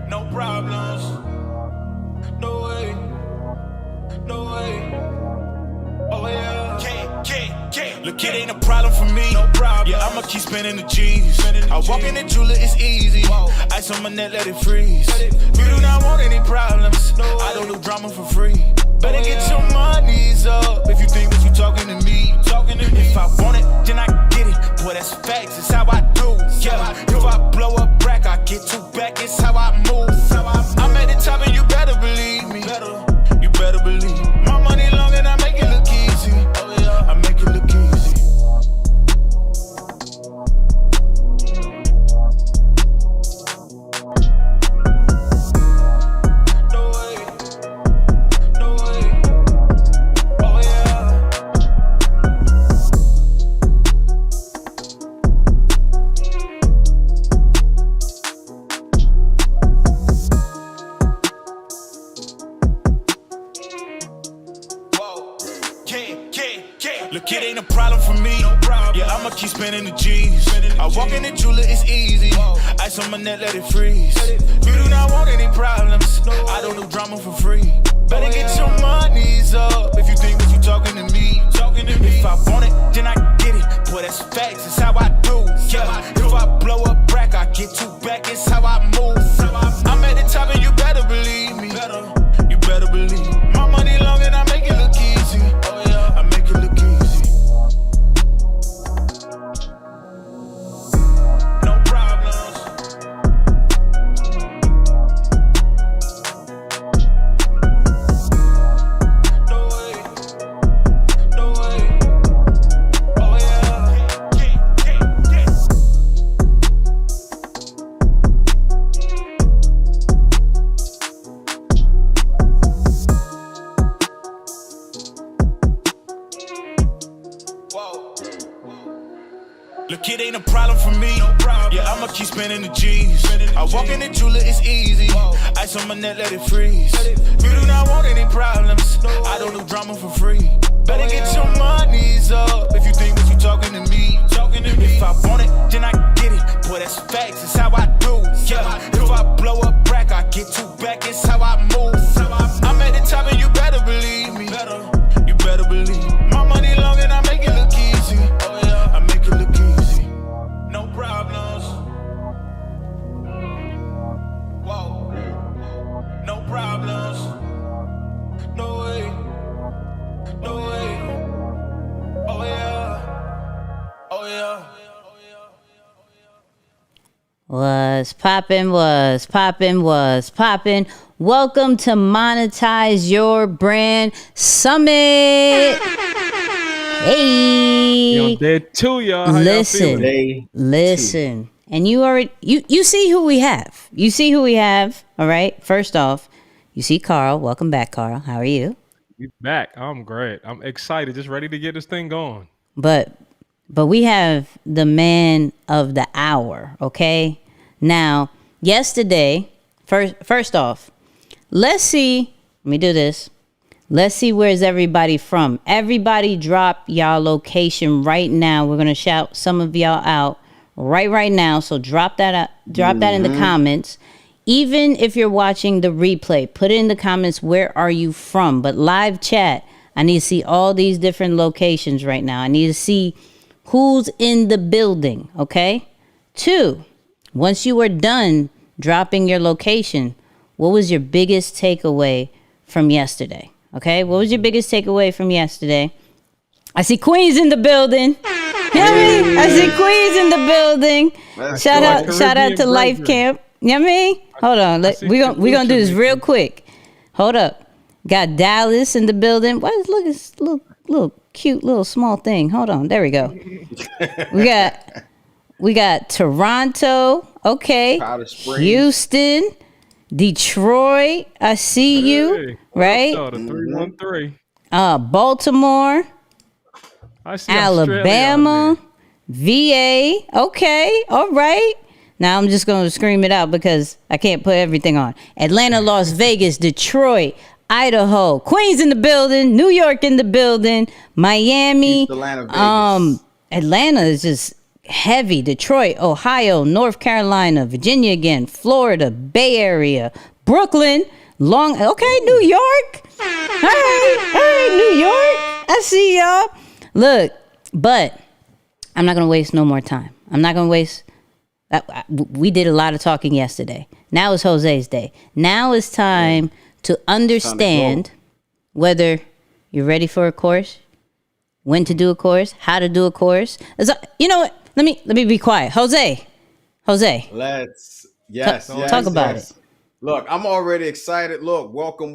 No problems. No way. No way. Oh yeah. Look, it ain't a problem for me. No problem. Yeah, I'ma keep spending the G's. I walk in the jeweler, it's easy. Ice on my neck, let it freeze. You do not want any problems. I don't do drama for free. Better get your monies up if you think that you talking to me. If I want it, then I get it. Boy, that's facts, it's how I do. Yeah, if I blow up rack, I get two back, it's how I move. I'm at the top and you better believe me. You better believe. My money long and I make it look easy. Oh yeah, I make it look easy. No way. No way. Oh yeah. Look, it ain't a problem for me. Yeah, I'ma keep spending the G's. I walk in the jeweler, it's easy. Ice on my neck, let it freeze. You do not want any problems. I don't do drama for free. Better get your monies up if you think that you talking to me. If I want it, then I get it. Boy, that's facts, it's how I do. Yeah, if I blow up rack, I get two back, it's how I move. I'm at the top and you better believe me. You better believe. My money long and I make it look easy. Oh yeah, I make it look easy. No problems. No way. No way. Oh yeah. Whoa. Look, it ain't a problem for me. Yeah, I'ma keep spending the G's. I walk in the jeweler, it's easy. Ice on my neck, let it freeze. You do not want any problems. I don't do drama for free. Better get your monies up if you think that you talking to me. If I want it, then I get it. Boy, that's facts, it's how I do. Yeah, if I blow up rack, I get two back, it's how I move. I'm at the top and you better believe me. You better believe. My money long and I make it look easy. Oh yeah, I make it look easy. No problems. Whoa. No problems. No way. No way. Oh yeah. Oh yeah. Was poppin'. Welcome to Monetize Your Brand Summit. Hey. Yo, dead too, y'all. How y'all feeling? Listen. And you already you see who we have. You see who we have. All right. First off, you see Carl. Welcome back, Carl. How are you? You back. I'm great. I'm excited. Just ready to get this thing going. But we have the man of the hour, okay? Now, yesterday, first off, let me do this. Let's see where's everybody from. Everybody drop y'all location right now. We're going to shout some of y'all out right now. So drop that in the comments. Even if you're watching the replay, put it in the comments, where are you from? But live chat, I need to see all these different locations right now. I need to see who's in the building, okay? 2, once you are done dropping your location, what was your biggest takeaway from yesterday? Okay, what was your biggest takeaway from yesterday? I see Queens in the building. You know what I mean? I see Queens in the building. Shout out to Life Camp. You know what I mean? Hold on. We gonna do this real quick. Hold up. Got Dallas in the building. Why is look this little cute little small thing? Hold on. There we go. We got Toronto. Okay. Houston. Detroit. I see you. Right? The 313. Baltimore. I see Alabama. VA. Okay. All right. Now I'm just going to scream it out because I can't put everything on. Atlanta, Las Vegas, Detroit, Idaho, Queens in the building, New York in the building, Miami. Atlanta is just heavy. Detroit, Ohio, North Carolina, Virginia again, Florida, Bay Area, Brooklyn, New York. All right, New York. I see y'all. Look, but I'm not going to waste no more time. I'm not going to waste. We did a lot of talking yesterday. Now it's Jose's day. Now it's time to understand whether you're ready for a course, when to do a course, how to do a course. You know what? Let me be quiet. Jose. Let's Talk about it. Look, I'm already excited. Look, welcome.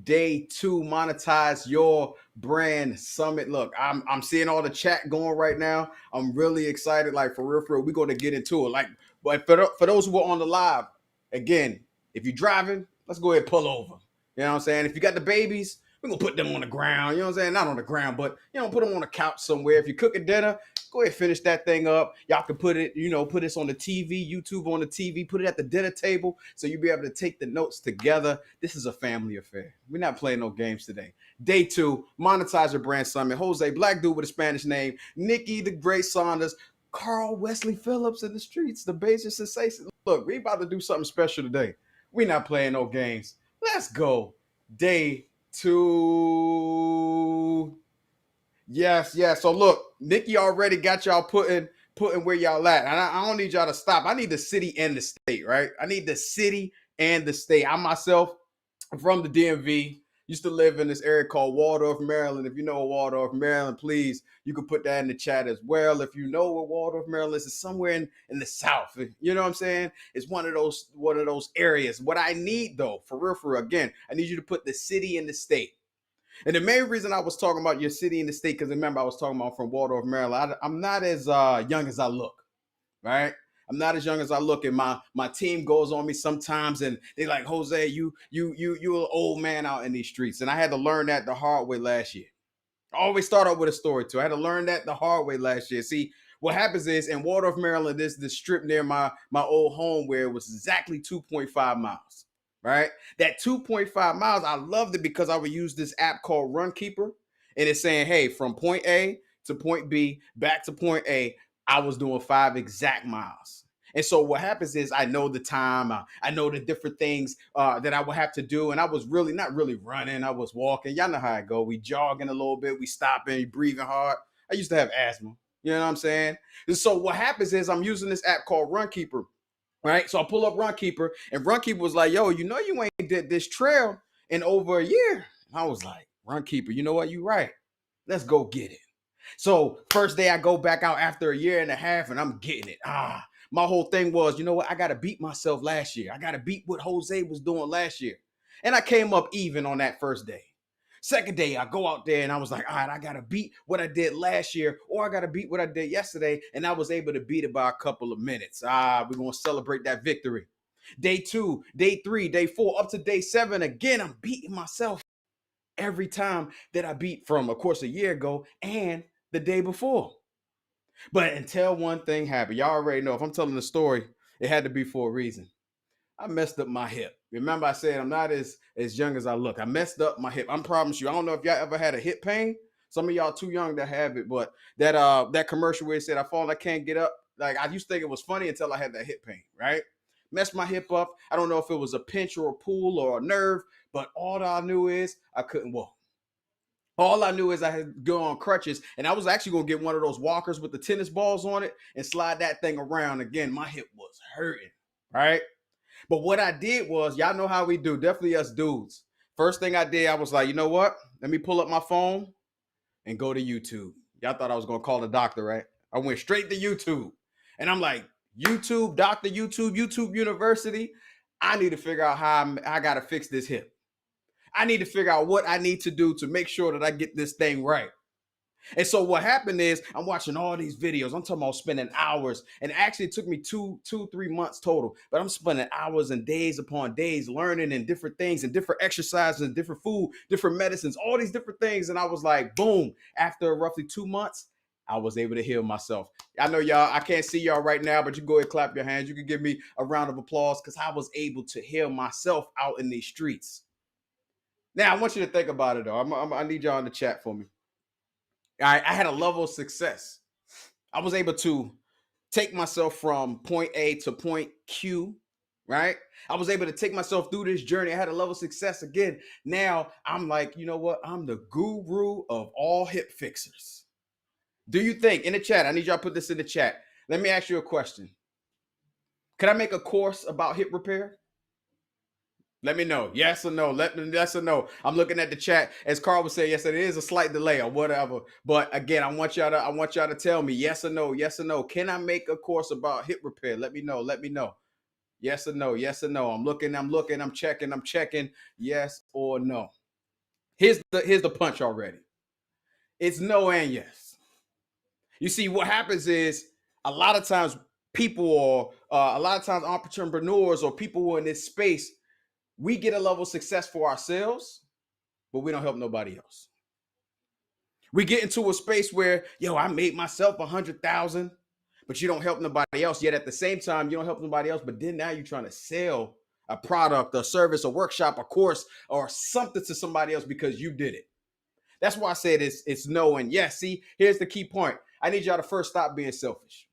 Day 2, monetize your brand summit. Look, I'm seeing all the chat going right now. I'm really excited. Like for real, we're going to get into it. Like, but for those who are on the live, again, if you're driving, let's go ahead and pull over. You know what I'm saying? If you got the babies, we're gonna put them on the ground. You know what I'm saying? Not on the ground, but put them on the couch somewhere. If you're cooking dinner, go ahead and finish that thing up. Y'all can put this on the TV, YouTube on the TV, put it at the dinner table so you'll be able to take the notes together. This is a family affair. We're not playing no games today. Day 2, monetize your brand summit. Jose, black dude with a Spanish name, Nikki the Great Saunders, Carl Wesley Phillips in the streets, the basic sensation. Look, we about to do something special today. We're not playing no games. Let's go. Day 2. Yes. So look, Nikki already got y'all putting where y'all at. And I don't need y'all to stop. I need the city and the state, right? I need the city and the state. I myself, I'm from the DMV, used to live in this area called Waldorf, Maryland. If you know Waldorf, Maryland, please, you can put that in the chat as well. If you know where Waldorf, Maryland is, it's somewhere in the South. You know what I'm saying? It's one of those areas. What I need though, for real, again, I need you to put the city and the state. And the main reason I was talking about your city and the state, because remember, I was talking about from Waldorf, Maryland. I'm not as young as I look, right? I'm not as young as I look, and my team goes on me sometimes, and they like, Jose, you an old man out in these streets. And I had to learn that the hard way last year. I always start out with a story too. I had to learn that the hard way last year. See, what happens is in Waldorf, Maryland, there's this strip near my old home where it was exactly 2.5 miles. Right? That 2.5 miles, I loved it because I would use this app called Runkeeper. And it's saying, hey, from point A to point B, back to point A, I was doing 5 exact miles. And so what happens is I know the time, I know the different things that I would have to do. And I was really not really running. I was walking. Y'all know how I go. We jogging a little bit. We stopping, breathing hard. I used to have asthma. You know what I'm saying? And so what happens is I'm using this app called Runkeeper. Right. So I pull up Runkeeper, and Runkeeper was like, yo, you ain't did this trail in over a year. I was like, Runkeeper, you know what? You right. Let's go get it. So first day I go back out after a year and a half, and I'm getting it. My whole thing was, you know what? I got to beat myself last year. I got to beat what Jose was doing last year. And I came up even on that first day. Second day, I go out there and I was like, all right, I got to beat what I did last year, or I got to beat what I did yesterday. And I was able to beat it by a couple of minutes. We're going to celebrate that victory. Day 2, day 3, day 4, up to day 7. Again, I'm beating myself every time that I beat from, of course, a year ago and the day before. But until one thing happened, y'all already know if I'm telling the story, it had to be for a reason. I messed up my hip. Remember I said I'm not as young as I look. I messed up my hip. I promise you. I don't know if y'all ever had a hip pain. Some of y'all too young to have it, but that commercial where it said I fall, I can't get up. Like I used to think it was funny until I had that hip pain, right? Messed my hip up. I don't know if it was a pinch or a pull or a nerve, but all I knew is I couldn't walk. All I knew is I had to go on crutches, and I was actually going to get one of those walkers with the tennis balls on it and slide that thing around. Again, my hip was hurting, right? But what I did was, y'all know how we do, definitely us dudes. First thing I did, I was like, you know what? Let me pull up my phone and go to YouTube. Y'all thought I was going to call the doctor, right? I went straight to YouTube. And I'm like, YouTube, Dr. YouTube University. I need to figure out how I got to fix this hip. I need to figure out what I need to do to make sure that I get this thing right. And so what happened is I'm watching all these videos. I'm talking about spending hours, and actually it took me 3 months total, but I'm spending hours and days upon days learning and different things and different exercises and different food, different medicines, all these different things. And I was like, boom, after roughly 2 months, I was able to heal myself. I know y'all, I can't see y'all right now, but you go ahead and clap your hands. You can give me a round of applause because I was able to heal myself out in these streets. Now, I want you to think about it, though. I need y'all in the chat for me. I had a level of success. I was able to take myself from point A to point Q, right? I was able to take myself through this journey. I had a level of success again. Now I'm like, you know what? I'm the guru of all hip fixers. Do you think, in the chat, I need y'all to put this in the chat. Let me ask you a question. Could I make a course about hip repair? Let me know. Yes or no. Yes or no. I'm looking at the chat. As Carl would say, yes, it is a slight delay or whatever. But again, I want y'all to tell me yes or no. Yes or no. Can I make a course about hip repair? Let me know. Let me know. Yes or no. Yes or no. I'm looking, I'm checking. Yes or no. Here's the punch already. It's no and yes. You see, what happens is a lot of times people or a lot of times entrepreneurs or people who are in this space, we get a level of success for ourselves, but we don't help nobody else. We get into a space where, yo, I made myself 100,000, but you don't help nobody else. Yet at the same time, you don't help nobody else. But then now you're trying to sell a product, a service, a workshop, a course, or something to somebody else because you did it. That's why I said it's no and yes. See, here's the key point. I need y'all to first stop being selfish.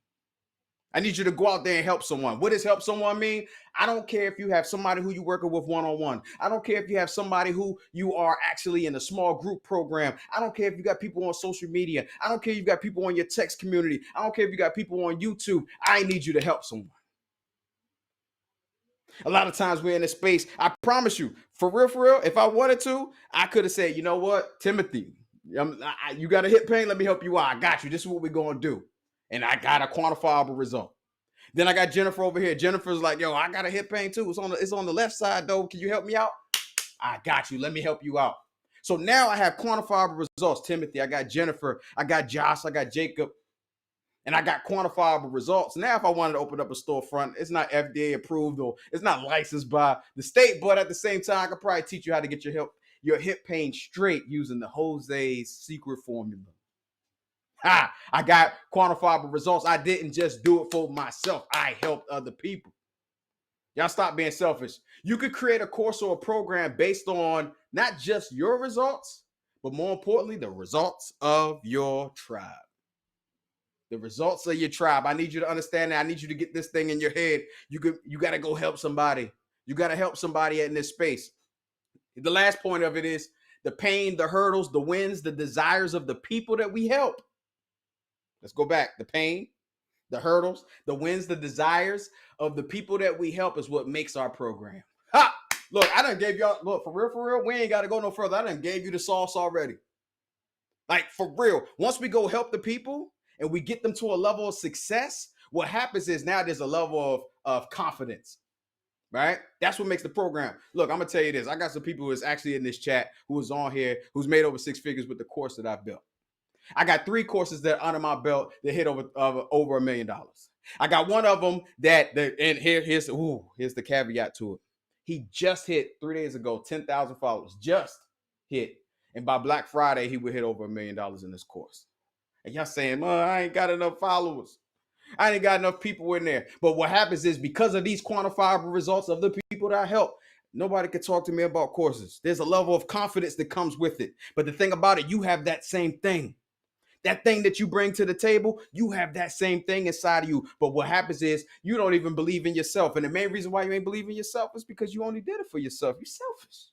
I need you to go out there and help someone. What does help someone mean? I don't care if you have somebody who you're working with one-on-one. I don't care if you have somebody who you are actually in a small group program. I don't care if you got people on social media. I don't care if you got people on your text community. I don't care if you got people on YouTube. I need you to help someone. A lot of times we're in a space, I promise you, for real, if I wanted to, I could have said, you know what, Timothy, you got a hip pain? Let me help you out. I got you. This is what we're going to do. And I got a quantifiable result. Then I got Jennifer over here. Jennifer's like, yo, I got a hip pain too. It's on the left side though. Can you help me out? I got you. Let me help you out. So now I have quantifiable results. Timothy, I got Jennifer, I got Josh, I got Jacob, and I got quantifiable results. Now, if I wanted to open up a storefront, it's not FDA approved or it's not licensed by the state, but at the same time, I could probably teach you how to get your hip pain straight using the Jose's secret formula. I got quantifiable results. I didn't just do it for myself. I helped other people. Y'all stop being selfish. You could create a course or a program based on not just your results, but more importantly, the results of your tribe. The results of your tribe. I need you to understand that. I need you to get this thing in your head. You got to go help somebody. You got to help somebody in this space. The last point of it is the pain, the hurdles, the wins, the desires of the people that we help. Let's go back. The pain, the hurdles, the wins, the desires of the people that we help is what makes our program. Ha! Look, I done gave y'all, look, for real, we ain't got to go no further. I done gave you the sauce already. Like, for real. Once we go help the people and we get them to a level of success, what happens is now there's a level of confidence, right? That's what makes the program. Look, I'm going to tell you this. I got some people who's actually in this chat who is on here, who's made over 6 figures with the course that I've built. I got 3 courses that are under my belt that hit over $1 million. I got one of them and here's the caveat to it. He just hit 3 days ago, 10,000 followers, just hit. And by Black Friday, he would hit over $1 million in this course. And y'all saying, I ain't got enough followers. I ain't got enough people in there. But what happens is because of these quantifiable results of the people that I help, nobody can talk to me about courses. There's a level of confidence that comes with it. But the thing about it, you have that same thing. That thing that you bring to the table, you have that same thing inside of you. But what happens is you don't even believe in yourself. And the main reason why you ain't believe in yourself is because you only did it for yourself. You're selfish.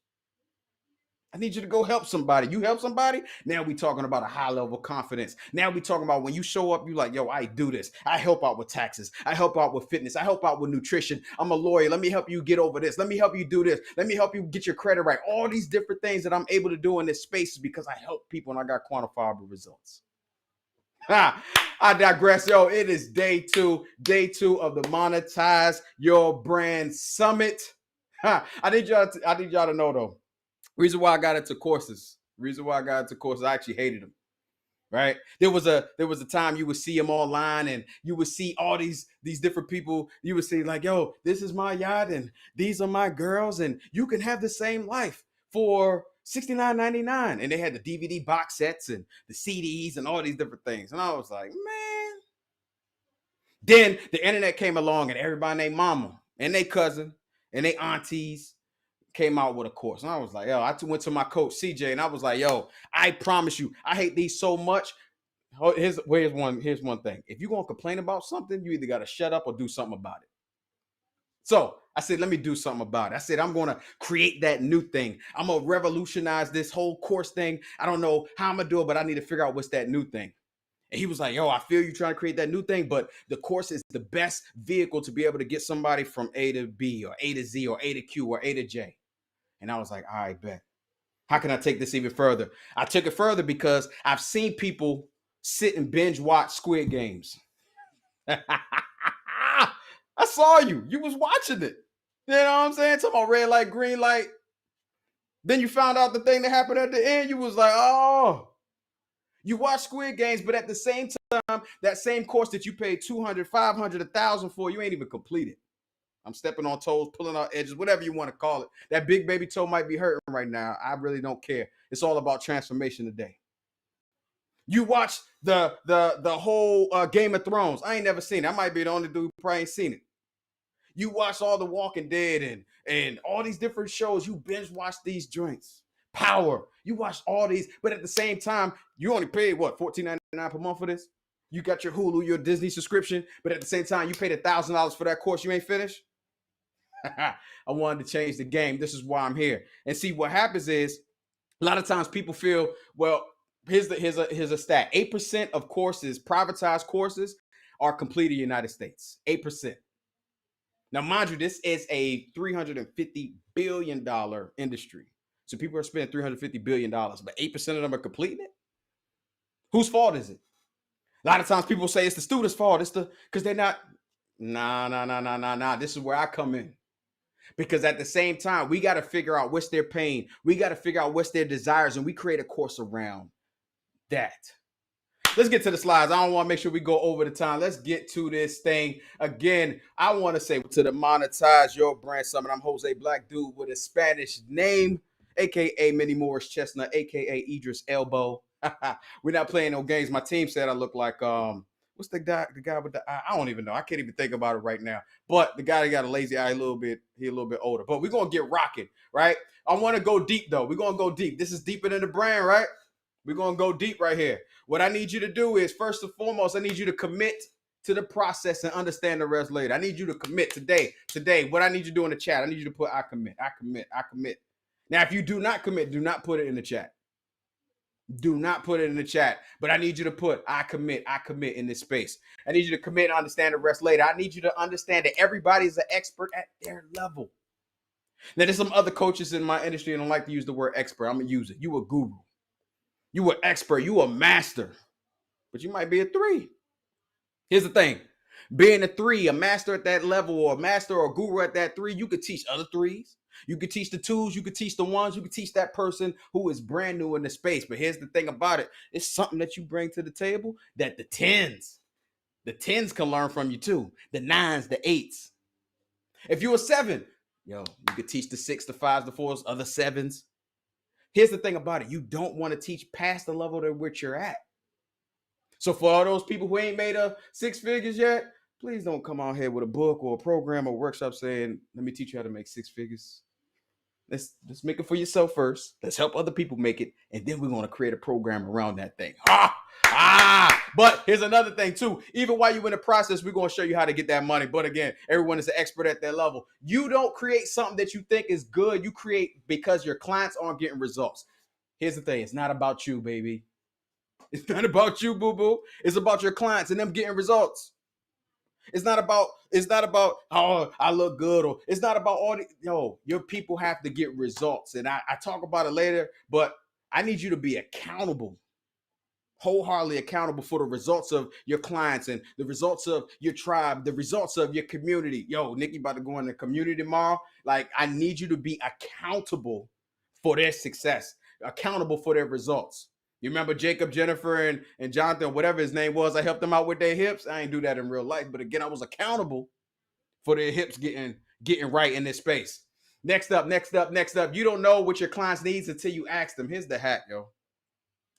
I need you to go help somebody. You help somebody. Now we talking about a high level of confidence. Now we talking about when you show up, you like, yo, I do this. I help out with taxes. I help out with fitness. I help out with nutrition. I'm a lawyer. Let me help you get over this. Let me help you do this. Let me help you get your credit right. All these different things that I'm able to do in this space is because I help people and I got quantifiable results. I digress, yo. It is day two of the Monetize Your Brand Summit. I need y'all to know though. Reason why I got into courses. I actually hated them. Right? There was a time you would see them online and you would see all these different people. You would see like, yo, this is my yacht and these are my girls and you can have the same life for $69.99, and they had the DVD box sets and the CDs and all these different things. And I was like, man. Then the internet came along and everybody named mama and they cousin and they aunties came out with a course. And I was like, yo, I went to my coach CJ and I was like, yo, I promise you, I hate these so much. here's one thing. If you're gonna complain about something, you either gotta shut up or do something about it. So I said, let me do something about it. I said, I'm going to create that new thing. I'm going to revolutionize this whole course thing. I don't know how I'm going to do it, but I need to figure out what's that new thing. And he was like, yo, I feel you trying to create that new thing, but the course is the best vehicle to be able to get somebody from A to B or A to Z or A to Q or A to J. And I was like, all right, bet. How can I take this even further? I took it further because I've seen people sit and binge watch Squid Games. I saw you. You was watching it. You know what I'm saying? Talking about red light, green light. Then you found out the thing that happened at the end. You was like, oh. You watch Squid Games, but at the same time, that same course that you paid 200, 500, 1,000 for, you ain't even completed. I'm stepping on toes, pulling out edges, whatever you want to call it. That big baby toe might be hurting right now. I really don't care. It's all about transformation today. You watch the whole Game of Thrones. I ain't never seen it. I might be the only dude who probably ain't seen it. You watch all the Walking Dead and all these different shows. You binge watch these joints. Power. You watch all these, but at the same time, you only paid what, $14.99 per month for this? You got your Hulu, your Disney subscription, but at the same time, you paid $1,000 for that course you ain't finished. I wanted to change the game. This is why I'm here. And see, what happens is a lot of times people feel, well, here's a stat. 8% of courses, privatized courses, are complete in the United States. 8%. Now, mind you, this is a $350 billion industry. So people are spending $350 billion, but 8% of them are completing it? Whose fault is it? A lot of times people say it's the student's fault. Because they're not. Nah. This is where I come in. Because at the same time, we got to figure out what's their pain. We got to figure out what's their desires, and we create a course around that. Let's get to the slides. I don't want to make sure we go over the time. Let's get to this thing. Again, I want to say to the Monetize Your Brand Summit, I'm Jose Black Dude with a Spanish name, a.k.a. Minnie Morris Chestnut, a.k.a. Idris Elbow. We're not playing no games. My team said I look like, what's the guy with the eye? I don't even know. I can't even think about it right now. But the guy that got a lazy eye, he a little bit older. But we're going to get rocking, right? I want to go deep, though. We're going to go deep. This is deeper than the brand, right? We're going to go deep right here. What I need you to do is, first and foremost, I need you to commit to the process and understand the rest later. I need you to commit today. What I need you to do in the chat, I need you to put I commit. Now, if you do not commit, do not put it in the chat. Do not put it in the chat. But I need you to put I commit in this space. I need you to commit and understand the rest later. I need you to understand that everybody's an expert at their level. Now, there's some other coaches in my industry and don't like to use the word expert. I'm going to use it. You a guru. You an expert. You a master. But you might be a 3. Here's the thing. Being a 3, a master at that level, or a master or a guru at that 3, you could teach other 3s. You could teach the 2s. You could teach the 1s. You could teach that person who is brand new in the space. But here's the thing about it. It's something that you bring to the table that the 10s can learn from you too. The 9s, the 8s. If you're a 7, you could teach the 6, the 5s, the 4s, other 7s. Here's the thing about it. You don't want to teach past the level at which you're at. So for all those people who ain't made a 6 figures yet, please don't come out here with a book or a program or workshop saying, let me teach you how to make 6 figures. Let's make it for yourself first. Let's help other people make it. And then we're going to create a program around that thing. But here's another thing too. Even while you're in the process, we're going to show you how to get that money. But again, everyone is an expert at their level. You don't create something that you think is good. You create because your clients aren't getting results. Here's the thing. It's not about you, baby. It's not about you, boo-boo. It's about your clients and them getting results. It's not about, oh, I look good, or it's not about all the, your people have to get results. And I talk about it later, but I need you to be accountable, wholeheartedly accountable for the results of your clients and the results of your tribe, the results of your community. Nikki about to go in the community tomorrow. Like, I need you to be accountable for their success, accountable for their results. You remember Jacob, Jennifer, and Jonathan, whatever his name was, I helped them out with their hips. I ain't do that in real life. But again, I was accountable for their hips getting right in this space. Next up. You don't know what your clients needs until you ask them. Here's the hack,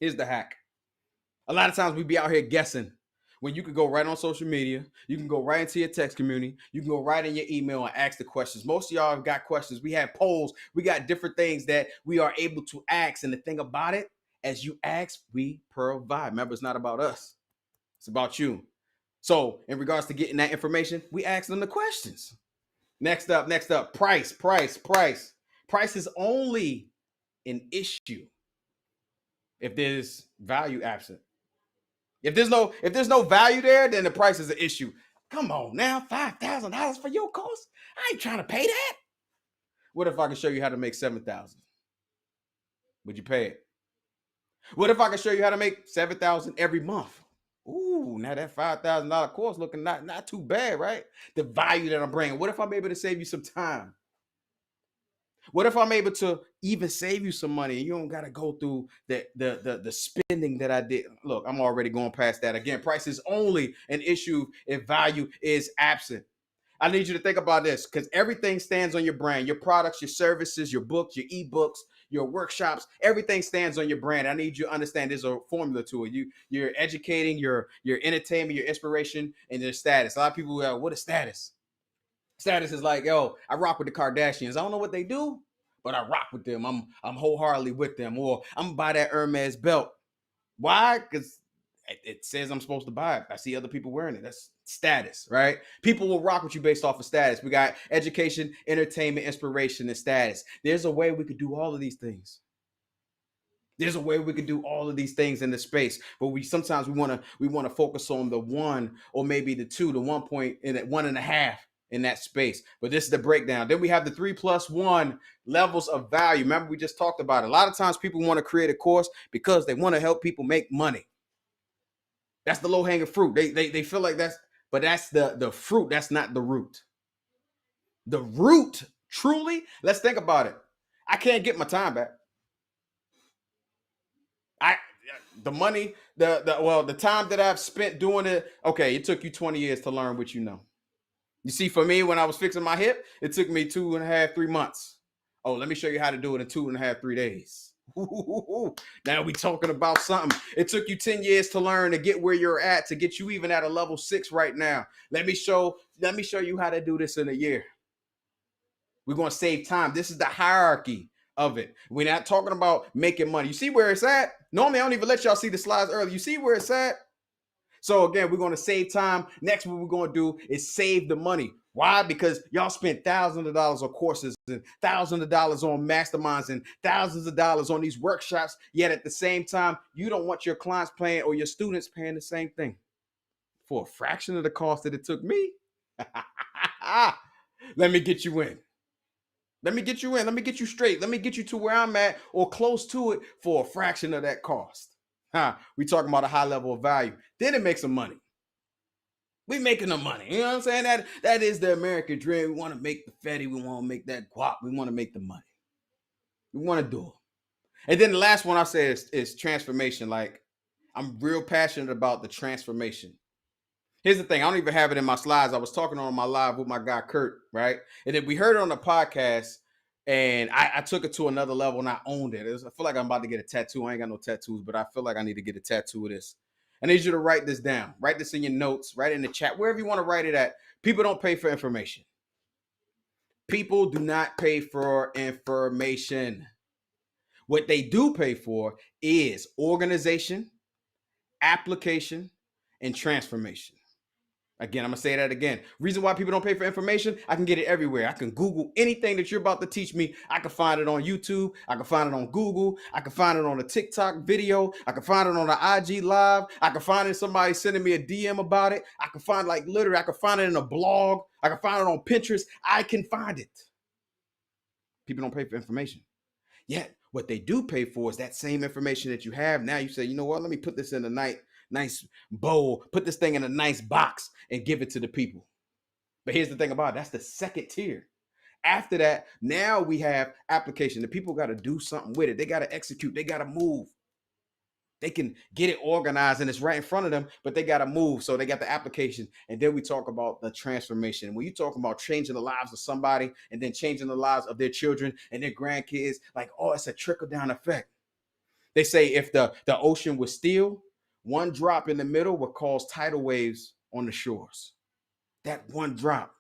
Here's the hack. A lot of times we be out here guessing when you can go right on social media. You can go right into your text community. You can go right in your email and ask the questions. Most of y'all have got questions. We have polls. We got different things that we are able to ask. And the thing about it, As you ask, we provide. Remember, it's not about us. It's about you. So in regards to getting that information, we ask them the questions. Next up, price. Price is only an issue if there's value absent. If there's no value there, then the price is an issue. Come on now, $5,000 for your course? I ain't trying to pay that. What if I can show you how to make 7,000? Would you pay it? What if I can show you how to make 7,000 every month? Ooh, now that $5,000 course looking not too bad, right? The value that I'm bringing. What if I'm able to save you some time? What if I'm able to even save you some money and you don't got to go through the spending that I did? Look, I'm already going past that. Again, price is only an issue if value is absent. I need you to think about this because everything stands on your brand, your products, your services, your books, your ebooks, your workshops, everything stands on your brand. I need you to understand there's a formula to it. You're educating, your entertainment, your inspiration, and your status. A lot of people go, what is status? Status is like, yo, I rock with the Kardashians. I don't know what they do, but I rock with them. I'm wholeheartedly with them. Or I'm gonna buy that Hermes belt. Why? Because it says I'm supposed to buy it. I see other people wearing it. That's status, right? People will rock with you based off of status. We got education, entertainment, inspiration, and status. There's a way we could do all of these things. There's a way we could do all of these things in the space, but we sometimes want to focus on the one or maybe the two, the 1 point and 1.5 in that space. But this is the breakdown. Then we have the 3+1 levels of value. Remember, we just talked about it. A lot of times people want to create a course because they want to help people make money. That's the low-hanging fruit. They feel like that's the fruit. That's not the root. The root, truly, let's think about it. I can't get my time back. The money, the time that I've spent doing it, okay, it took you 20 years to learn what you know. You see, for me, when I was fixing my hip, it took me 2.5, 3 months. Oh, let me show you how to do it in 2.5, 3 days. Now we talking about something. It took you 10 years to learn to get where you're at, to get you even at a level 6 right now. Let me show you how to do this in a year. We're going to save time. This is the hierarchy of it. We're not talking about making money. You see where it's at? Normally, I don't even let y'all see the slides early. You see where it's at? So again, we're going to save time. Next, what we're going to do is save the money. Why? Because y'all spent thousands of dollars on courses and thousands of dollars on masterminds and thousands of dollars on these workshops. Yet at the same time, you don't want your clients paying or your students paying the same thing for a fraction of the cost that it took me. Let me get you in. Let me get you in. Let me get you straight. Let me get you to where I'm at or close to it for a fraction of that cost. We talking about a high level of value. Then it makes some money. We making the money. You know what I'm saying? That is the American dream. We want to make the fatty. We want to make that guap. We want to make the money. We want to do it. And then the last one I say is transformation. Like, I'm real passionate about the transformation. Here's the thing. I don't even have it in my slides. I was talking on my live with my guy, Kurt, right? And then we heard it on the podcast, and I took it to another level, and I owned it. I feel like I'm about to get a tattoo. I ain't got no tattoos, but I feel like I need to get a tattoo of this. I need you to write this down. Write this in your notes. Write it in the chat, wherever you want to write it at. People don't pay for information. People do not pay for information. What they do pay for is organization, application, and transformation. Again, I'm going to say that again. Reason why people don't pay for information, I can get it everywhere. I can Google anything that you're about to teach me. I can find it on YouTube. I can find it on Google. I can find it on a TikTok video. I can find it on an IG live. I can find it somebody sending me a DM about it. I can find I can find it in a blog. I can find it on Pinterest. I can find it. People don't pay for information. Yet, what they do pay for is that same information that you have. Now you say, you know what? Let me put this in a nice bowl, put this thing in a nice box and give it to the people. But here's the thing about it. That's the second tier. After that, now we have application. The people got to do something with it. They got to execute. They got to move. They can get it organized and it's right in front of them, but they got to move. So they got the application. And then we talk about the transformation. When you talk about changing the lives of somebody and then changing the lives of their children and their grandkids, it's a trickle down effect. They say if the ocean was still, one drop in the middle would cause tidal waves on the shores. That one drop.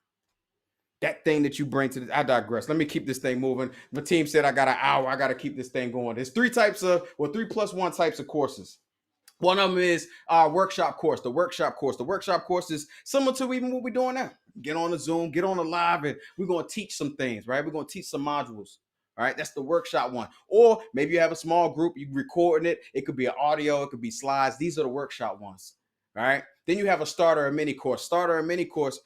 That thing that you bring to this, I digress. Let me keep this thing moving. The team said I got an hour. I got to keep this thing going. There's 3+1 types of courses. One of them is our workshop course, the workshop course. The workshop course is similar to even what we're doing now. Get on the Zoom, get on the live, and we're going to teach some things, right? We're going to teach some modules. All right, that's the workshop one. Or maybe you have a small group, you're recording it. It could be an audio, it could be slides. These are the workshop ones. All right. Then you have a starter or mini course. Starter or mini course,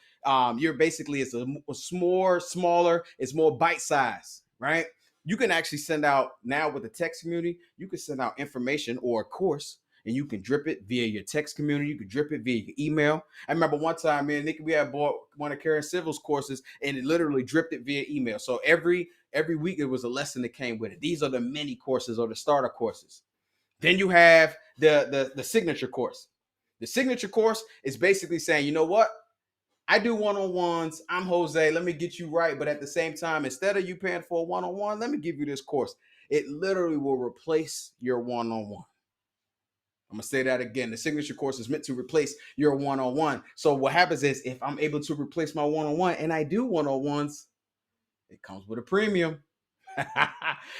you're basically it's a more smaller, it's more bite size, right? You can actually send out now with the text community, you can send out information or a course, and you can drip it via your text community. You can drip it via your email. I remember one time, me and Nikki, we had bought one of Karen Civil's courses, and it literally dripped it via email. So every week it was a lesson that came with it. These are the mini courses or the starter courses. Then you have the signature course. The signature course is basically saying, you know what? I do one-on-ones. I'm Jose. Let me get you right. But at the same time, instead of you paying for a one-on-one, let me give you this course. It literally will replace your one-on-one. I'm going to say that again. The signature course is meant to replace your one-on-one. So what happens is if I'm able to replace my one-on-one and I do one-on-ones, it comes with a premium.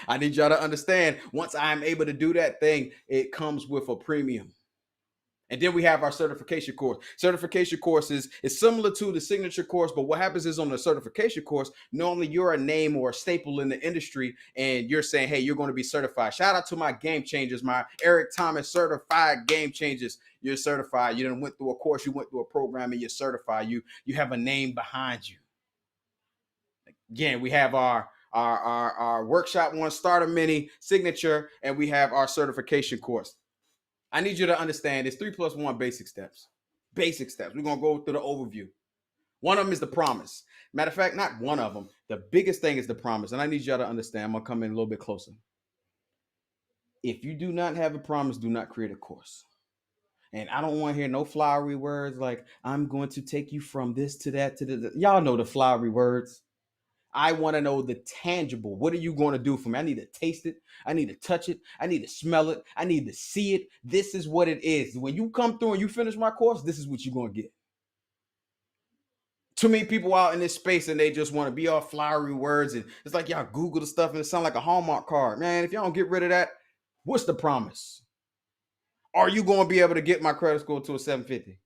I need y'all to understand, once I'm able to do that thing, it comes with a premium. And then we have our certification course. Certification course is similar to the signature course, but what happens is on the certification course, normally you're a name or a staple in the industry, and you're saying, hey, you're going to be certified. Shout out to my game changers, my Eric Thomas certified game changers. You're certified. You done went through a course, you went through a program, and you're certified. You have a name behind you. Again, we have our workshop one, starter mini, signature, and we have our certification course. I need you to understand it's 3+1 basic steps. Basic steps. We're going to go through the overview. One of them is the promise. Matter of fact, not one of them. The biggest thing is the promise. And I need y'all to understand. I'm going to come in a little bit closer. If you do not have a promise, do not create a course. And I don't want to hear no flowery words like, I'm going to take you from this to that to the. Y'all know the flowery words. I want to know the tangible. What are you going to do for me? I need to taste it. I need to touch it. I need to smell it. I need to see it. This is what it is. When you come through and you finish my course, this is what you're going to get. Too many people out in this space and they just want to be all flowery words. And it's like y'all Google the stuff and it sounds like a Hallmark card. Man, if y'all don't get rid of that, what's the promise? Are you going to be able to get my credit score to a 750?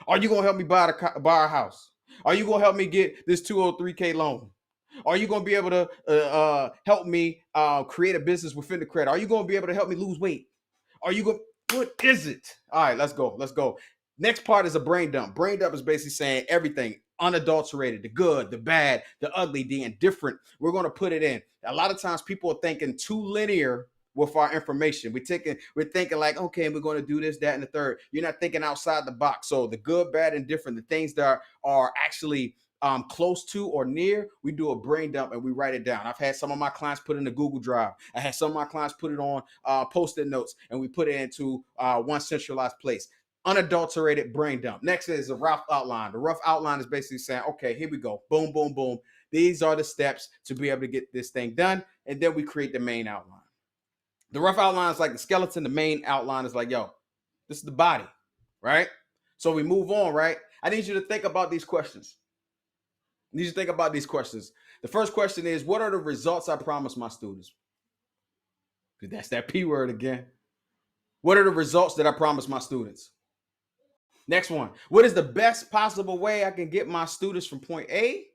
Are you going to help me buy a house? Are you going to help me get this 203K loan? Are you going to be able to help me create a business within the credit? Are you going to be able to help me lose weight? Are you going? What is it? All right, let's go. Let's go. Next part is a brain dump. Brain dump is basically saying everything unadulterated, the good, the bad, the ugly, the indifferent. We're going to put it in. A lot of times people are thinking too linear with our information. We're thinking like, okay, we're going to do this, that, and the third. You're not thinking outside the box. So the good, bad, and different, the things that are actually close to or near, we do a brain dump and we write it down. I've had some of my clients put it in a Google Drive. I had some of my clients put it on Post-it notes, and we put it into one centralized place. Unadulterated brain dump. Next is a rough outline. The rough outline is basically saying, okay, here we go. Boom, boom, boom. These are the steps to be able to get this thing done. And then we create the main outline. The rough outline is like the skeleton. The main outline is like, yo, this is the body, right? So we move on, right? I need you to think about these questions. The first question is, what are the results I promised my students? Because that's that P word again. What are the results that I promised my students? Next one. What is the best possible way I can get my students from point A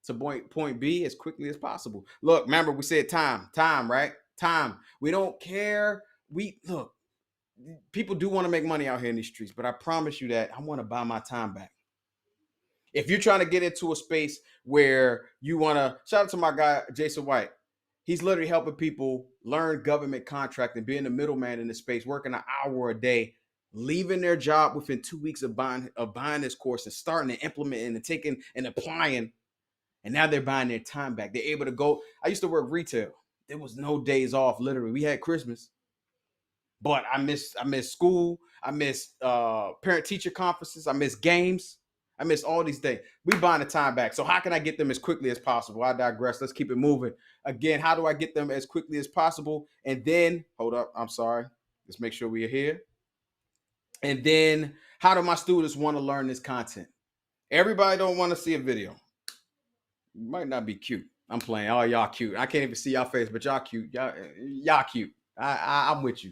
to point B as quickly as possible? Look, remember we said time, right? Time. We don't care. Look, people do want to make money out here in these streets, but I promise you that I want to buy my time back. If you're trying to get into a space where you want to, shout out to my guy, Jason White. He's literally helping people learn government contracting, being a middleman in this space, working an hour a day, leaving their job within 2 weeks of buying this course and starting to implement and taking and applying. And now they're buying their time back. They're able to go. I used to work retail. There was no days off, literally. We had Christmas. But I missed school. I missed parent-teacher conferences. I missed games. I missed all these things. We buying the time back. So how can I get them as quickly as possible? I digress. Let's keep it moving. Again, how do I get them as quickly as possible? And then, hold up. I'm sorry. Let's make sure we are here. And then, how do my students want to learn this content? Everybody don't want to see a video. You might not be cute. I'm playing. Oh, y'all cute. I can't even see y'all face, but y'all cute. Y'all cute. I'm with you.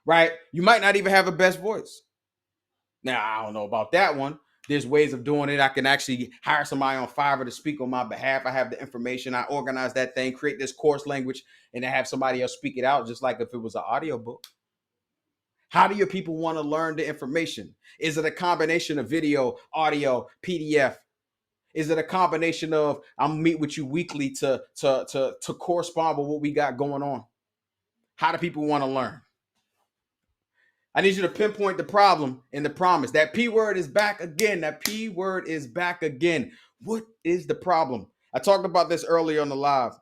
Right? You might not even have a best voice. Now, I don't know about that one. There's ways of doing it. I can actually hire somebody on Fiverr to speak on my behalf. I have the information. I organize that thing, create this course language, and then have somebody else speak it out, just like if it was an audio book. How do your people want to learn the information? Is it a combination of video, audio, PDF? Is it a combination of I'm meet with you weekly to correspond with what we got going on? How do people want to learn? I need you to pinpoint the problem and the promise. That P word is back again. That P word is back again. What is the problem? I talked about this earlier on the live.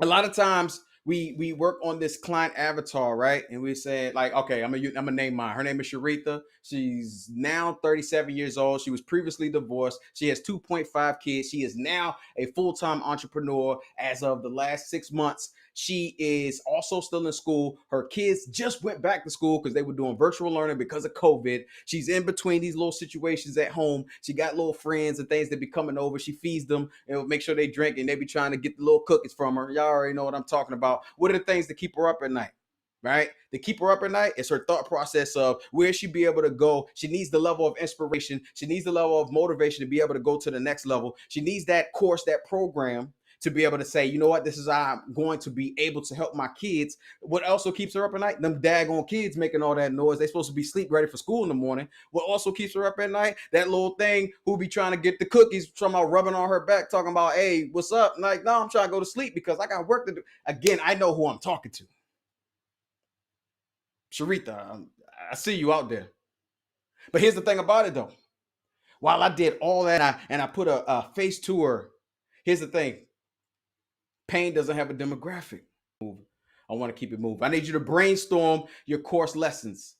A lot of times we work on this client avatar, right? And we say like, okay, I'm gonna name mine. Her name is Sharitha. She's now 37 years old. She was previously divorced. She has 2.5 kids. She is now a full-time entrepreneur as of the last 6 months. She is also still in school. Her kids just went back to school because they were doing virtual learning because of COVID. She's in between these little situations at home. She got little friends and things that be coming over. She feeds them and make sure they drink, and they be trying to get the little cookies from her. Y'all already know what I'm talking about. What are the things that keep her up at night? Right? To keep her up at night is her thought process of where she be able to go. She needs the level of inspiration. She needs the level of motivation to be able to go to the next level. She needs that course, that program to be able to say, you know what, this is how I'm going to be able to help my kids. What also keeps her up at night? Them daggone kids making all that noise. They're supposed to be sleep ready for school in the morning. What also keeps her up at night? That little thing who be trying to get the cookies, talking about rubbing on her back, talking about, hey, what's up? And like, no, I'm trying to go to sleep because I got work to do. Again, I know who I'm talking to. Sharitha, I see you out there. But here's the thing about it, though. While I did all that and I put a face to her, here's the thing. Pain doesn't have a demographic. I want to keep it moving. I need you to brainstorm your course lessons.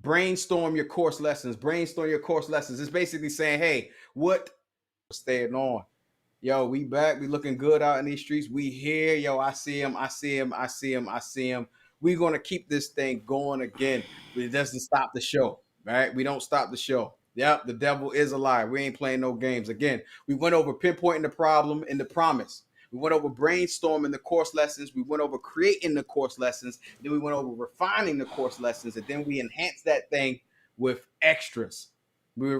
Brainstorm your course lessons. Brainstorm your course lessons. It's basically saying, hey, what staying on? Yo, we back. We looking good out in these streets. We here. Yo, I see him. I see him. I see him. I see him. We're going to keep this thing going again. It doesn't stop the show, right? We don't stop the show. Yep, the devil is a liar. We ain't playing no games. Again, we went over pinpointing the problem and the promise. We went over brainstorming the course lessons. We went over creating the course lessons. Then we went over refining the course lessons. And then we enhanced that thing with extras. We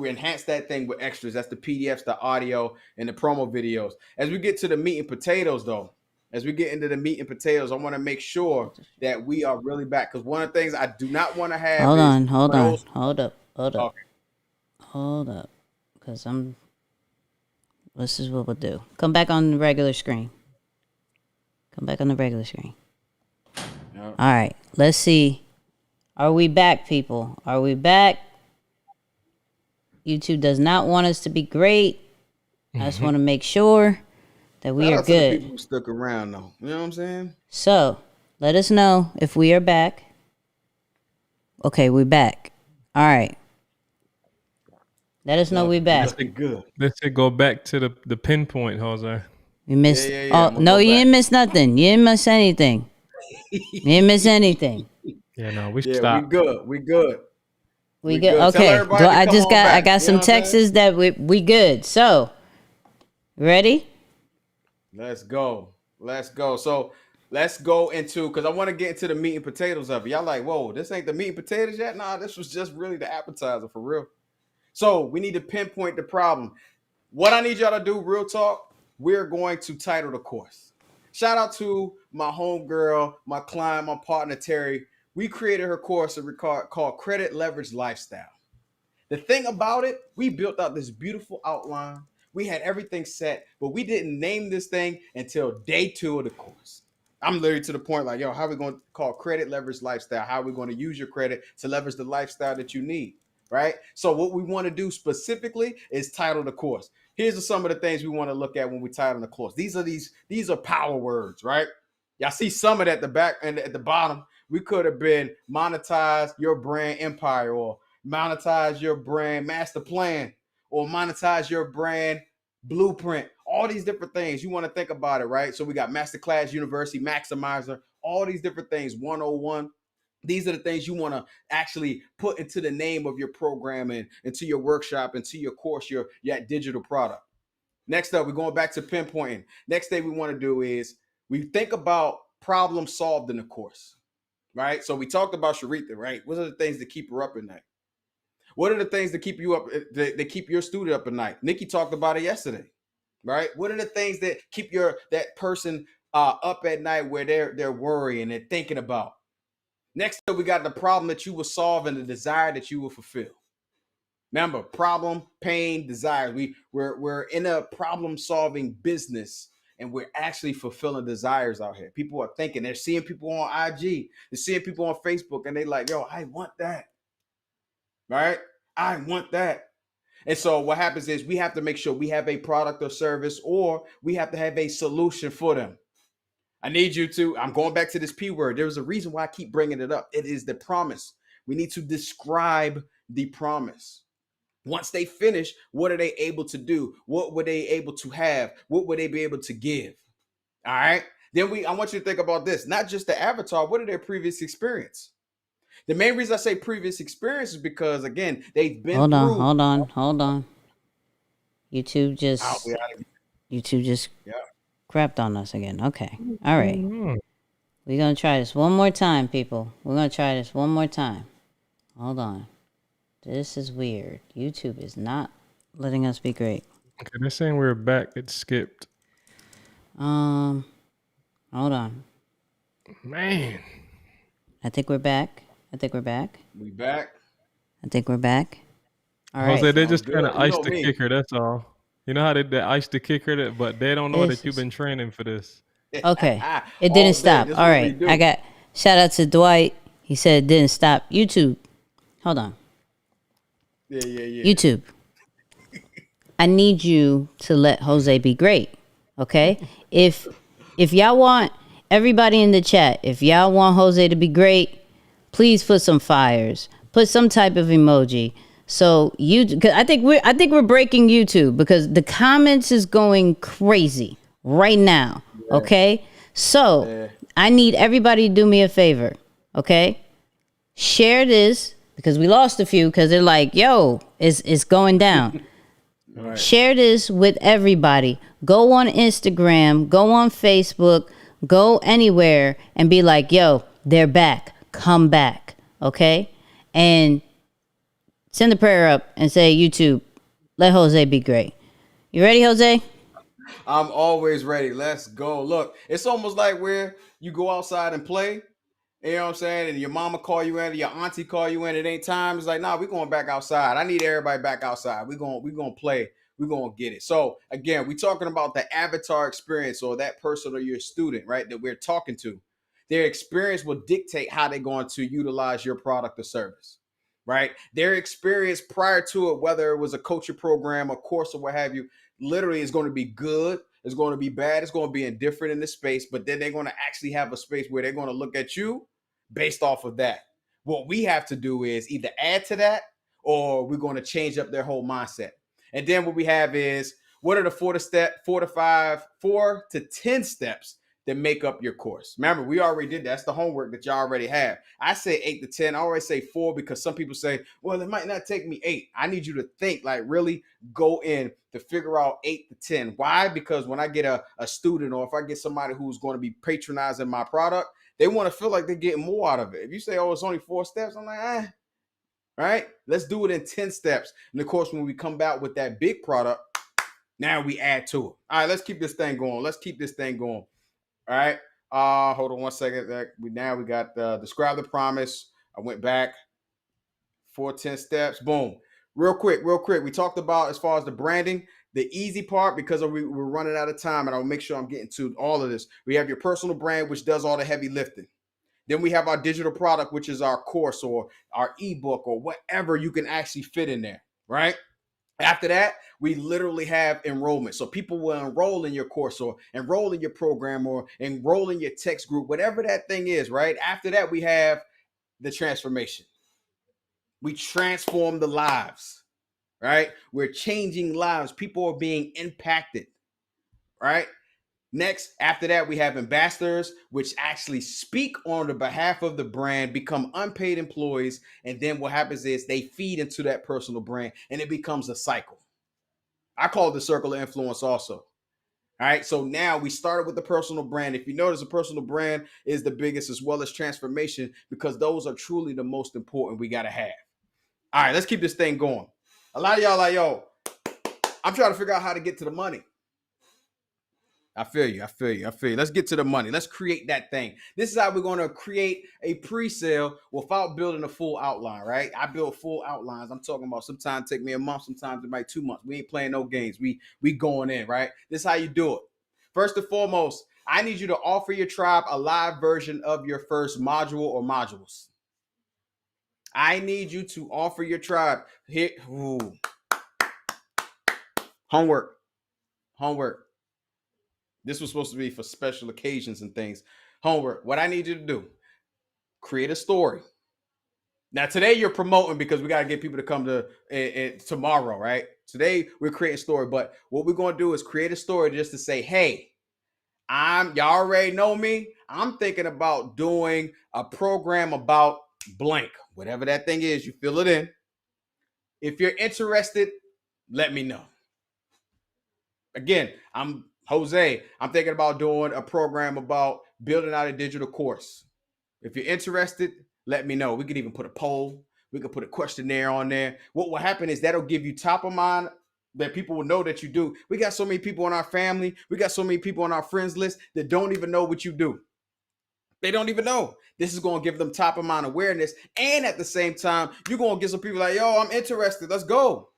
enhanced that thing with extras. That's the PDFs, the audio, and the promo videos. As we get to the meat and potatoes, though, as we get into the meat and potatoes, I want to make sure that we are really back. Because one of the things I do not want to have Hold is... up. Okay. Hold up. Because this is what we'll do. Come back on the regular screen. Yep. All right. Let's see. Are we back, people? Are we back? YouTube does not want us to be great. I just want to make sure that we are good. People who stuck around, though. You know what I'm saying? So, let us know if we are back. Okay, we're back. All right. Let us know we back. Looking good. Let's go back to the pinpoint, Jose. You missed. Yeah. Oh no, you didn't miss nothing. You didn't miss anything. Yeah, no, we Yeah, stop. we good. We good. good. Tell Okay. everybody to I come just on got back. You know some what I'm saying? texts that we good. So, ready? Let's go. So let's go into, because I want to get into the meat and potatoes of it. Y'all like, whoa, this ain't the meat and potatoes yet? Nah, this was just really the appetizer for real. So we need to pinpoint the problem. What I need y'all to do, real talk, we're going to title the course. Shout out to my homegirl, my client, my partner, Terry. We created her course called Credit Leverage Lifestyle. The thing about it, we built out this beautiful outline. We had everything set, but we didn't name this thing until day 2 of the course. I'm literally to the point like, yo, how are we going to call Credit Leverage Lifestyle? How are we going to use your credit to leverage the lifestyle that you need, right? So what we want to do specifically is title the course. Here's some of the things we want to look at when we title the course. These are power words, right? Y'all see some of it at the back and at the bottom. We could have been monetize your brand empire, or monetize your brand master plan, or monetize your brand blueprint. All these different things. You want to think about it, right? So we got Masterclass University, Maximizer, all these different things, 101. These are the things you want to actually put into the name of your program and into your workshop, into your course, your digital product. Next up, we're going back to pinpointing. Next thing we want to do is we think about problem solved in the course, right? So we talked about Sharitha, right? What are the things that keep her up at night? What are the things that keep you up, that keep your student up at night? Nikki talked about it yesterday, right? What are the things that keep that person up at night where they're worrying and thinking about? Next up, we got the problem that you will solve and the desire that you will fulfill. Remember, problem, pain, desire. We're in a problem-solving business, and we're actually fulfilling desires out here. People are thinking, they're seeing people on IG, they're seeing people on Facebook, and they like, yo, I want that. Right? I want that. And so what happens is we have to make sure we have a product or service, or we have to have a solution for them. I need you to, I'm going back to this P word. There's a reason why I keep bringing it up. It is the promise. We need to describe the promise. Once they finish, what are they able to do? What were they able to have? What would they be able to give? All right. Then I want you to think about this, not just the avatar. What are their previous experience? The main reason I say previous experience is because, again, they've been Hold through. on. YouTube just crapped on us again. Okay. All right. We're going to try this one more time, people. We're going to try this one more time. Hold on. This is weird. YouTube is not letting us be great. Okay, they're saying we're back. It skipped. Hold on. Man. I think we're back. We back. I think we're back. All Jose, right. they're just Sounds trying to good. You ice know the me. kicker. That's all. You know how they ice the kicker, but they don't know This that you've is- been training for this. Okay. It All didn't day. stop. This All what we right. do. I got shout out to Dwight. He said it didn't stop. YouTube. Hold on. Yeah. YouTube. I need you to let Jose be great. Okay? If y'all want everybody in the chat, if y'all want Jose to be great, please put some fires. Put some type of emoji. So cause I think we're breaking YouTube because the comments is going crazy right now. Okay? So I need everybody to do me a favor. Okay? Share this because we lost a few because they're like, yo, it's going down. Right. Share this with everybody. Go on Instagram, go on Facebook, go anywhere and be like, yo, they're back. Come back. Okay? And send the prayer up and say, YouTube, let Jose be great. You ready, Jose? I'm always ready. Let's go. Look, it's almost like where you go outside and play. You know what I'm saying? And your mama call you in, or your auntie call you in. It ain't time. It's like, nah, we're going back outside. I need everybody back outside. We're gonna play. We're gonna get it. So again, we're talking about the avatar experience, or that person or your student, right? That we're talking to. Their experience will dictate how they're going to utilize your product or service. Right? Their experience prior to it, whether it was a coaching program, a course, or what have you, literally is going to be good. It's going to be bad. It's going to be indifferent in the space, but then they're going to actually have a space where they're going to look at you based off of that. What we have to do is either add to that, or we're going to change up their whole mindset. And then what we have is, what are the 4 to 10 steps that make up your course? Remember, we already did that. That's the homework that y'all already have. I say 8 to 10. I always say 4 because some people say, well, it might not take me 8. I need you to think, like, really go in to figure out 8 to 10. Why? Because when I get a student, or if I get somebody who's going to be patronizing my product, they want to feel like they're getting more out of it. If you say, oh, it's only 4 steps, I'm like, right? Let's do it in 10 steps. And of course, when we come back with that big product, now we add to it. All right, let's keep this thing going. All right. Hold on one second. We got describe the promise. I went back 10 steps. Boom. Real quick. We talked about, as far as the branding, the easy part, because we're running out of time, and I'll make sure I'm getting to all of this. We have your personal brand, which does all the heavy lifting. Then we have our digital product, which is our course or our ebook or whatever you can actually fit in there, right? After that, we literally have enrollment. So people will enroll in your course, or enroll in your program, or enroll in your text group, whatever that thing is, right? After that, we have the transformation. We transform the lives, right? We're changing lives. People are being impacted, right? Next, after that, we have ambassadors, which actually speak on the behalf of the brand, become unpaid employees. And then what happens is they feed into that personal brand, and it becomes a cycle. I call it the circle of influence also. All right. So now we started with the personal brand. If you notice, the personal brand is the biggest, as well as transformation, because those are truly the most important we got to have. All right. Let's keep this thing going. A lot of y'all like, yo, I'm trying to figure out how to get to the money. I feel you. Let's get to the money. Let's create that thing. This is how we're going to create a pre-sale without building a full outline, right? I build full outlines. I'm talking about sometimes take me a month, sometimes it might 2 months. We ain't playing no games. We going in, right? This is how you do it. First and foremost, I need you to offer your tribe a live version of your first module or modules. I need you to offer your tribe here. Homework. This was supposed to be for special occasions and things. Homework. What I need you to do, create a story. Now, today you're promoting because we got to get people to come to tomorrow, right? Today we're creating a story. But what we're going to do is create a story just to say, hey, y'all already know me. I'm thinking about doing a program about blank. Whatever that thing is, you fill it in. If you're interested, let me know. Again, I'm Jose. I'm thinking about doing a program about building out a digital course. If you're interested, let me know. We could even put a poll. We could put a questionnaire on there. What will happen is that'll give you top of mind that people will know that you do. We got so many people in our family. We got so many people on our friends list that don't even know what you do. They don't even know. This is going to give them top of mind awareness. And at the same time, you're going to get some people like, yo, I'm interested. Let's go.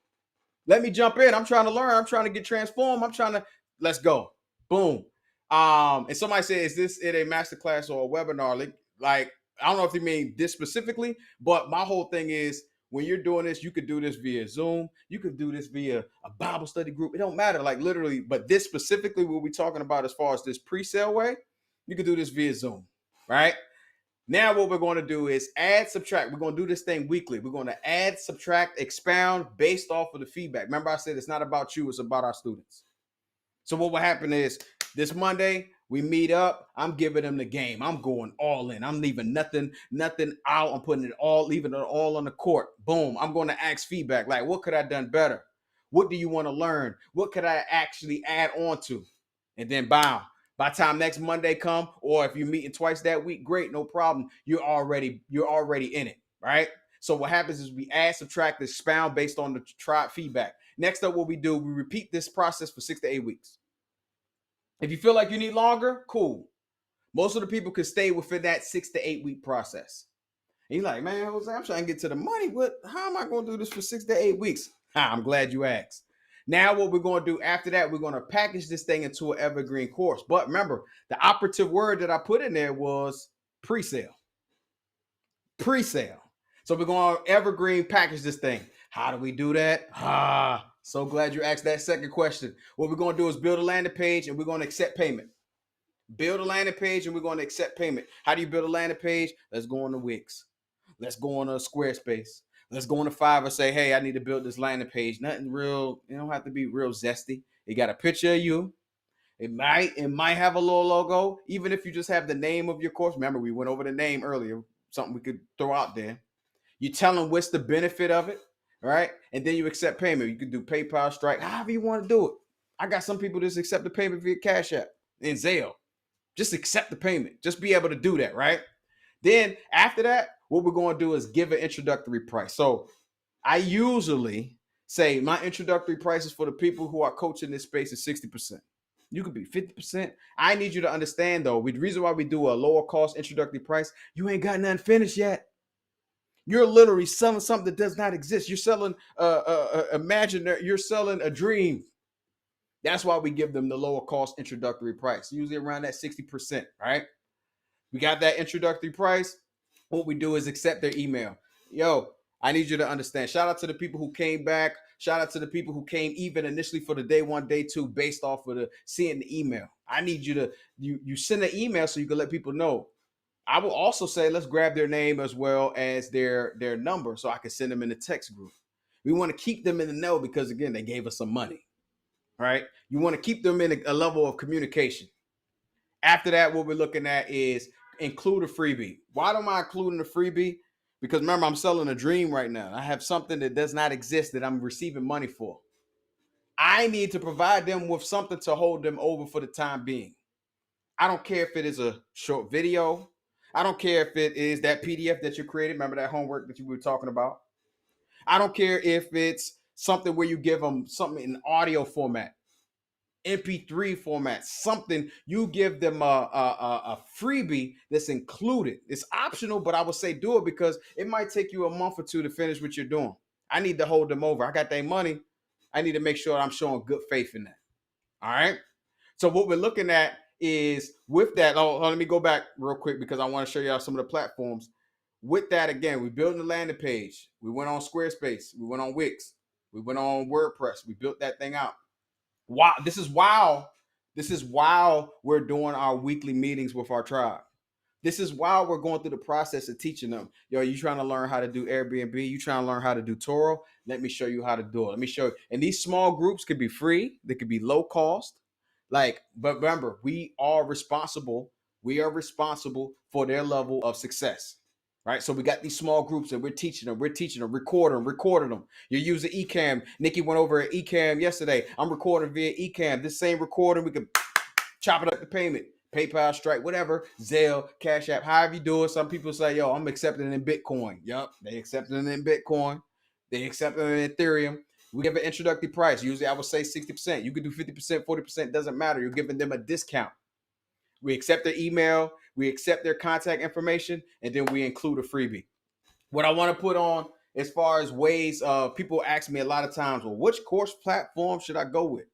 Let me jump in. I'm trying to learn. I'm trying to get transformed. Let's go. Boom. And somebody said, is this in a masterclass or a webinar? Like, I don't know if you mean this specifically, but my whole thing is when you're doing this, you could do this via Zoom. You could do this via a Bible study group. It don't matter, like literally, but this specifically, what we're talking about as far as this pre-sale way, you could do this via Zoom, right? Now what we're going to do is add, subtract. We're going to do this thing weekly. We're going to add, subtract, expound based off of the feedback. Remember I said it's not about you, it's about our students. So what will happen is this Monday, we meet up. I'm giving them the game. I'm going all in. I'm leaving nothing out. I'm putting it all, leaving it all on the court. Boom. I'm going to ask feedback. Like, what could I have done better? What do you want to learn? What could I actually add on to? And then bam. By the time next Monday come, or if you're meeting twice that week, great, no problem. You're already in it, right? So what happens is we add, subtract, expound based on the tribe feedback. Next up, what we do, we repeat this process for 6 to 8 weeks. If you feel like you need longer, cool. Most of the people can stay within that 6 to 8 week process. And you're like, man, Jose, I'm trying to get to the money. How am I going to do this for 6 to 8 weeks? I'm glad you asked. Now what we're going to do after that, we're going to package this thing into an evergreen course. But remember, the operative word that I put in there was pre-sale. Pre-sale. So we're going to evergreen package this thing. How do we do that? So glad you asked that second question. What we're going to do is build a landing page and we're going to accept payment. Build a landing page and we're going to accept payment. How do you build a landing page? Let's go on to Wix. Let's go on to Squarespace. Let's go on to Fiverr. Say, hey, I need to build this landing page. Nothing real. It don't have to be real zesty. It got a picture of you. It might have a little logo. Even if you just have the name of your course. Remember, we went over the name earlier. Something we could throw out there. You tell them what's the benefit of it, right? And then you accept payment. You can do PayPal, Stripe, however you want to do it. I got some people just accept the payment via Cash App and Zelle. Just accept the payment. Just be able to do that, right? Then after that, what we're going to do is give an introductory price. So I usually say my introductory prices for the people who are coaching this space is 60%. You could be 50%. I need you to understand, though, the reason why we do a lower cost introductory price, you ain't got nothing finished yet. You're literally selling something that does not exist. You're selling imaginary. You're selling a dream. That's why we give them the lower cost introductory price, usually around that 60%, right? We got that introductory price. What we do is accept their email. Yo, I need you to understand. Shout out to the people who came back. Shout out to the people who came even initially for the day 1, day 2, based off of seeing the email. I need you to, you send an email so you can let people know. I will also say, let's grab their name as well as their number so I can send them in the text group. We want to keep them in the know because, again, they gave us some money, right? You want to keep them in a level of communication. After that, what we're looking at is include a freebie. Why am I including a freebie? Because remember, I'm selling a dream right now. I have something that does not exist that I'm receiving money for. I need to provide them with something to hold them over for the time being. I don't care if it is a short video. I don't care if it is that PDF that you created. Remember that homework that you were talking about? I don't care if it's something where you give them something in audio format, MP3 format, something. You give them a freebie that's included. It's optional, but I would say do it because it might take you a month or two to finish what you're doing. I need to hold them over. I got their money. I need to make sure I'm showing good faith in that. All right. So what we're looking at is with that. Let me go back real quick because I want to show y'all some of the platforms. With that, again, we built the landing page. We went on Squarespace. We went on Wix. We went on WordPress. We built that thing out. Wow, this is while we're doing our weekly meetings with our tribe. This is while we're going through the process of teaching them. Yo, you trying to learn how to do Airbnb? You trying to learn how to do Turo? Let me show you how to do it. Let me show you. And these small groups could be free. They could be low cost. But remember, we are responsible. We are responsible for their level of success. Right. So we got these small groups and we're teaching them, recording them. You're using Ecamm. Nikki went over at Ecamm yesterday. I'm recording via Ecamm. This same recording, we can chop it up the payment. PayPal, Stripe, whatever, Zelle, Cash App, however you do it. Some people say, yo, I'm accepting it in Bitcoin. Yep, they accepting it in Bitcoin. They accepting it in Ethereum. We give an introductory price. Usually I would say 60%. You could do 50%, 40%, doesn't matter. You're giving them a discount. We accept their email, we accept their contact information, and then we include a freebie. What I want to put on as far as ways, people ask me a lot of times, well, which course platform should I go with?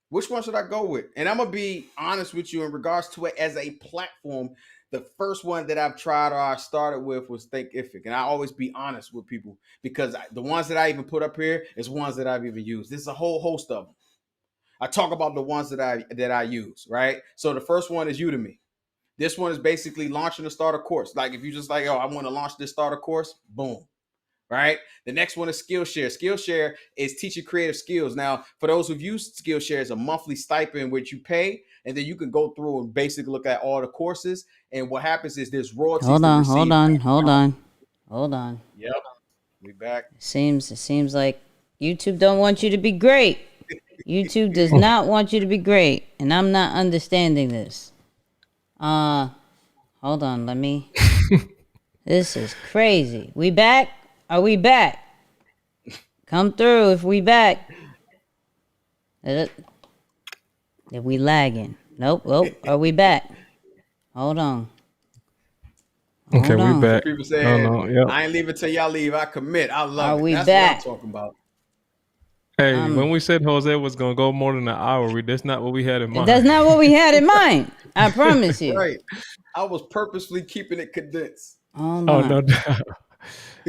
Which one should I go with? And I'm going to be honest with you in regards to it as a platform. The first one that I've tried or I started with was Thinkific. And I always be honest with people because the ones that I even put up here is ones that I've even used. There's a whole host of them. I talk about the ones that I use, right? So the first one is Udemy. This one is basically launching a starter course. Like if you just like, oh, I want to launch this starter course, boom. Right. The next one is Skillshare. Skillshare is teaching creative skills. Now, for those who've used Skillshare, it's a monthly stipend which you pay, and then you can go through and basically look at all the courses. And what happens is there's royalties. Hold on. Yep, we back. It seems like YouTube don't want you to be great. YouTube does not want you to be great, and I'm not understanding this. Hold on, let me. This is crazy. We back? Are we back? Come through if we back. If we lagging. Nope. Oh, are we back? Hold on. Okay, we back. People saying, yep. I ain't leaving till y'all leave. I commit. I love Are it. we That's back? what I'm talking about. Hey, when we said Jose was gonna go more than an hour, that's not what we had in mind. That's not what we had in mind. I promise you. Right. I was purposely keeping it condensed. Hold on. Oh, no doubt.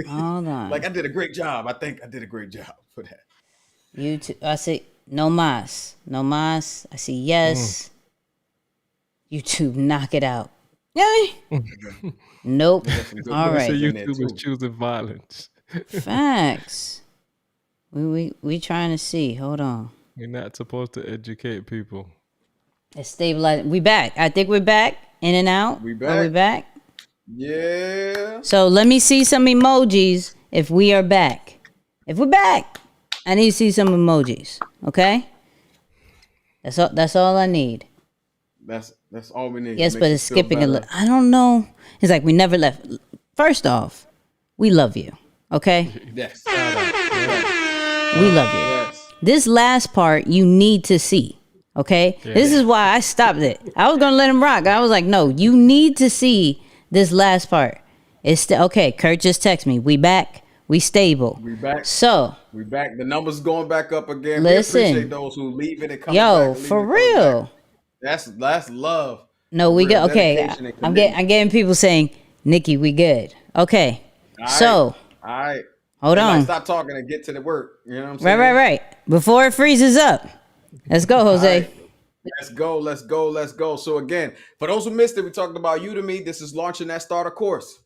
Hold on. Like I did a great job. I think I did a great job for that. YouTube. I see no mas. No mas. I see yes. YouTube, knock it out. Yay. Nope. All right. So YouTube is choosing violence. Facts. We trying to see. Hold on. You're not supposed to educate people. It's stabilizing. We back. I think we're back. In and out. We back. Are we back? Yeah. So let me see some emojis if we are back. If we're back, I need to see some emojis. Okay? That's all I need. That's all we need. Yes, but it's skipping a little. I don't know. It's like we never left. First off, we love you. Okay? Yes. We love you. Yes. This last part you need to see. Okay? Yeah. This is why I stopped it. I was gonna let him rock. I was like, no, you need to see this last part. It's okay. Kurt just texted me. We back. We stable. We back. So we back. The numbers going back up again. Listen. We appreciate those who leave it and come yo, back. for real. That's love. No, we Real go. Okay, dedication and I'm commitment. getting people saying, Nikki, we good. Okay, All right. so All right. hold Everybody on. Stop talking and get to the work. You know what I'm saying? Right. Before it freezes up, let's go, Jose. All right. Let's go. So again, for those who missed it, we talked about Udemy. This is launching that starter course,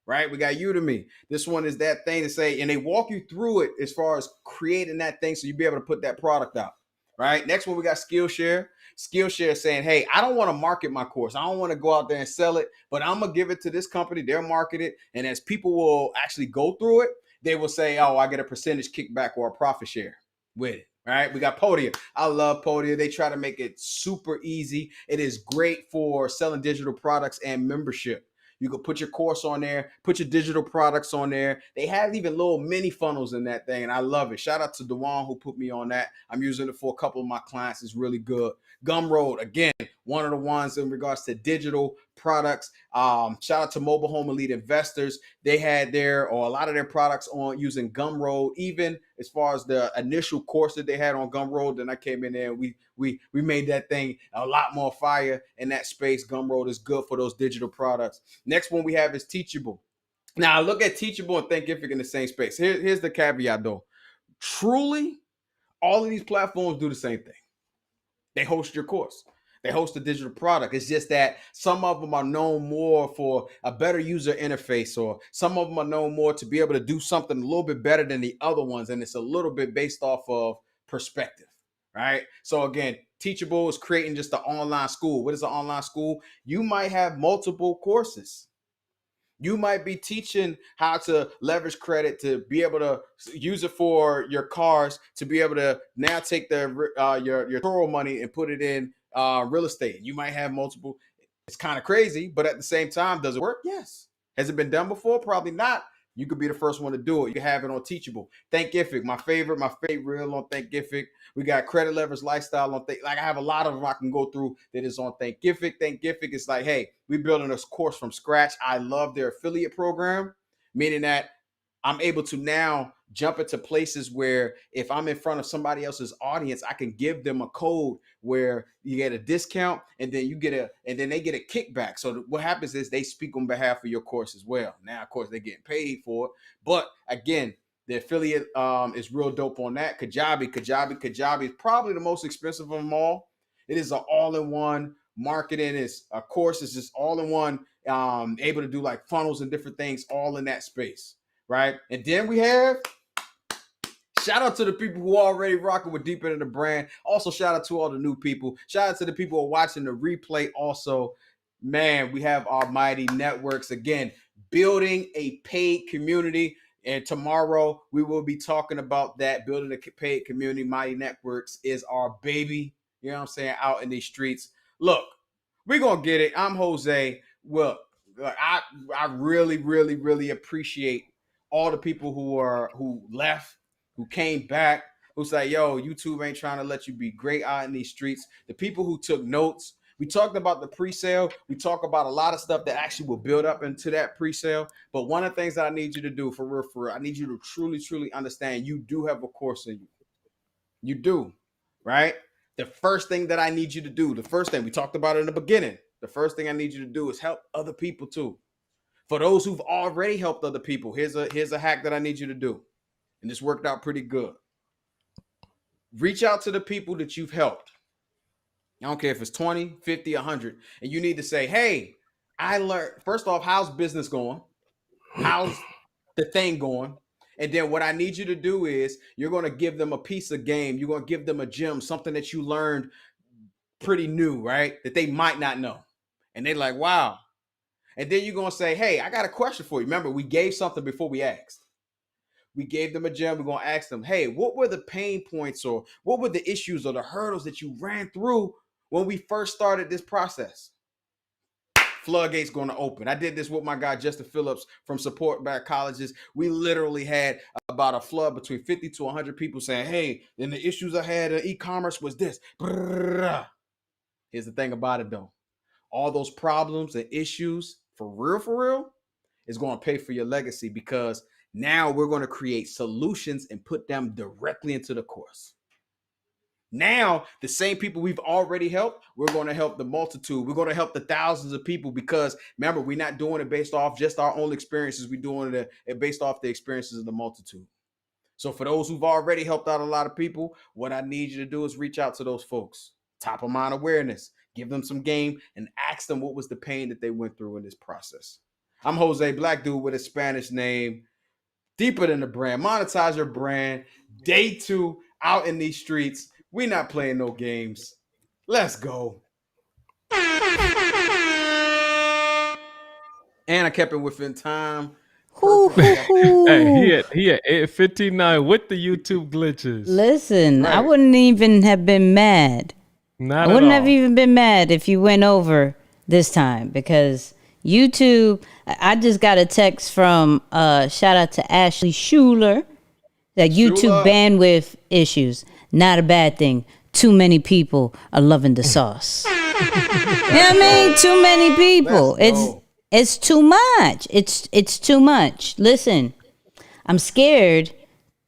right? We got Udemy. This one is that thing to say, and they walk you through it as far as creating that thing so you'll be able to put that product out, right? Next one, we got Skillshare. Skillshare saying, hey, I don't want to market my course. I don't want to go out there and sell it, but I'm going to give it to this company. They'll market it. And as people will actually go through it, they will say, oh, I get a percentage kickback or a profit share with it. All right, we got Podia. I love Podia. They try to make it super easy. It is great for selling digital products and membership. You can put your course on there, put your digital products on there. They have even little mini funnels in that thing, and I love it. Shout out to Dewan who put me on that. I'm using it for a couple of my clients. It's really good. Gumroad, again, one of the ones in regards to digital products. Shout out to Mobile Home Elite Investors. They had a lot of their products on using Gumroad, even as far as the initial course that they had on Gumroad. Then I came in there and we made that thing a lot more fire in that space. Gumroad is good for those digital products. Next one we have is Teachable. Now I look at Teachable and Thinkific in the same space. Here's the caveat though. Truly, all of these platforms do the same thing. They host your course. They host a digital product. It's just that some of them are known more for a better user interface, or some of them are known more to be able to do something a little bit better than the other ones. And it's a little bit based off of perspective, right? So again, Teachable is creating just an online school. What is an online school? You might have multiple courses. You might be teaching how to leverage credit to be able to use it for your cars, to be able to now take your Toro money and put it in real estate. You might have multiple. It's kind of crazy, but at the same time, does it work? Yes. Has it been done before? Probably not. You could be the first one to do it. You can have it on Teachable. Thinkific, my favorite reel on Thinkific. We got Credit Leverage Lifestyle on Like I have a lot of them I can go through that is on Thinkific. Thinkific is like, hey, we're building this course from scratch. I love their affiliate program, meaning that I'm able to now jump into places where if I'm in front of somebody else's audience, I can give them a code where you get a discount and then they get a kickback. So what happens is they speak on behalf of your course as well. Now, of course, they're getting paid for it. But again, the affiliate is real dope on that. Kajabi is probably the most expensive of them all. It is an all-in-one marketing. It's a course. It's just all-in-one, able to do like funnels and different things all in that space. Right. And then we have shout out to the people who are already rocking with Deeper Than the Brand. Also, shout out to all the new people. Shout out to the people who are watching the replay. Also, man, we have our Mighty Networks again, building a paid community. And tomorrow we will be talking about that. Building a paid community. Mighty Networks is our baby. You know what I'm saying? Out in these streets. Look, we're going to get it. I'm Jose. Well, I really, really, really appreciate all the people who left, who came back, who said, yo, YouTube ain't trying to let you be great out in these streets. The people who took notes. We talked about the pre-sale. We talk about a lot of stuff that actually will build up into that pre-sale. But one of the things that I need you to do for real, I need you to truly, truly understand you do have a course in you. You do, right? The first thing that I need you to do, the first thing we talked about in the beginning, the first thing I need you to do is help other people too. For those who've already helped other people, here's a hack that I need you to do. And this worked out pretty good. Reach out to the people that you've helped. I don't care if it's 20, 50, 100. And you need to say, hey, I learned, first off, how's business going? How's the thing going? And then what I need you to do is you're going to give them a piece of game. You're going to give them a gem, something that you learned pretty new, right? That they might not know. And they're like, wow. And then you're going to say, hey, I got a question for you. Remember, we gave something before we asked. We gave them a gem. We're going to ask them, hey, what were the pain points or what were the issues or the hurdles that you ran through when we first started this process? Floodgates going to open. I did this with my guy, Justin Phillips from Support Back Colleges. We literally had about a flood between 50 to 100 people saying, hey, then the issues I had in e-commerce was this. Here's the thing about it, though. All those problems and issues, for real, is going to pay for your legacy because now we're going to create solutions and put them directly into the course. Now, the same people we've already helped, we're going to help the multitude. We're going to help the thousands of people because, remember, we're not doing it based off just our own experiences. We're doing it based off the experiences of the multitude. So for those who've already helped out a lot of people, what I need you to do is reach out to those folks. Top of mind awareness. Give them some game and ask them what was the pain that they went through in this process. I'm Jose, black dude with a Spanish name. Deeper Than the Brand. Monetize your brand. Day 2 out in these streets. We're not playing no games. Let's go. And I kept it within time. Hey, he at 8:59 with the YouTube glitches. Listen, I Right. wouldn't even have been mad. Not I at wouldn't all. have even been mad if you went over this time because YouTube. I just got a text from shout out to Ashley Schuler that YouTube Shula. bandwidth issues not a bad thing. Too many people are loving the sauce. You know what I mean? Too many people. Let's go. It's too much. It's too much. Listen, I'm scared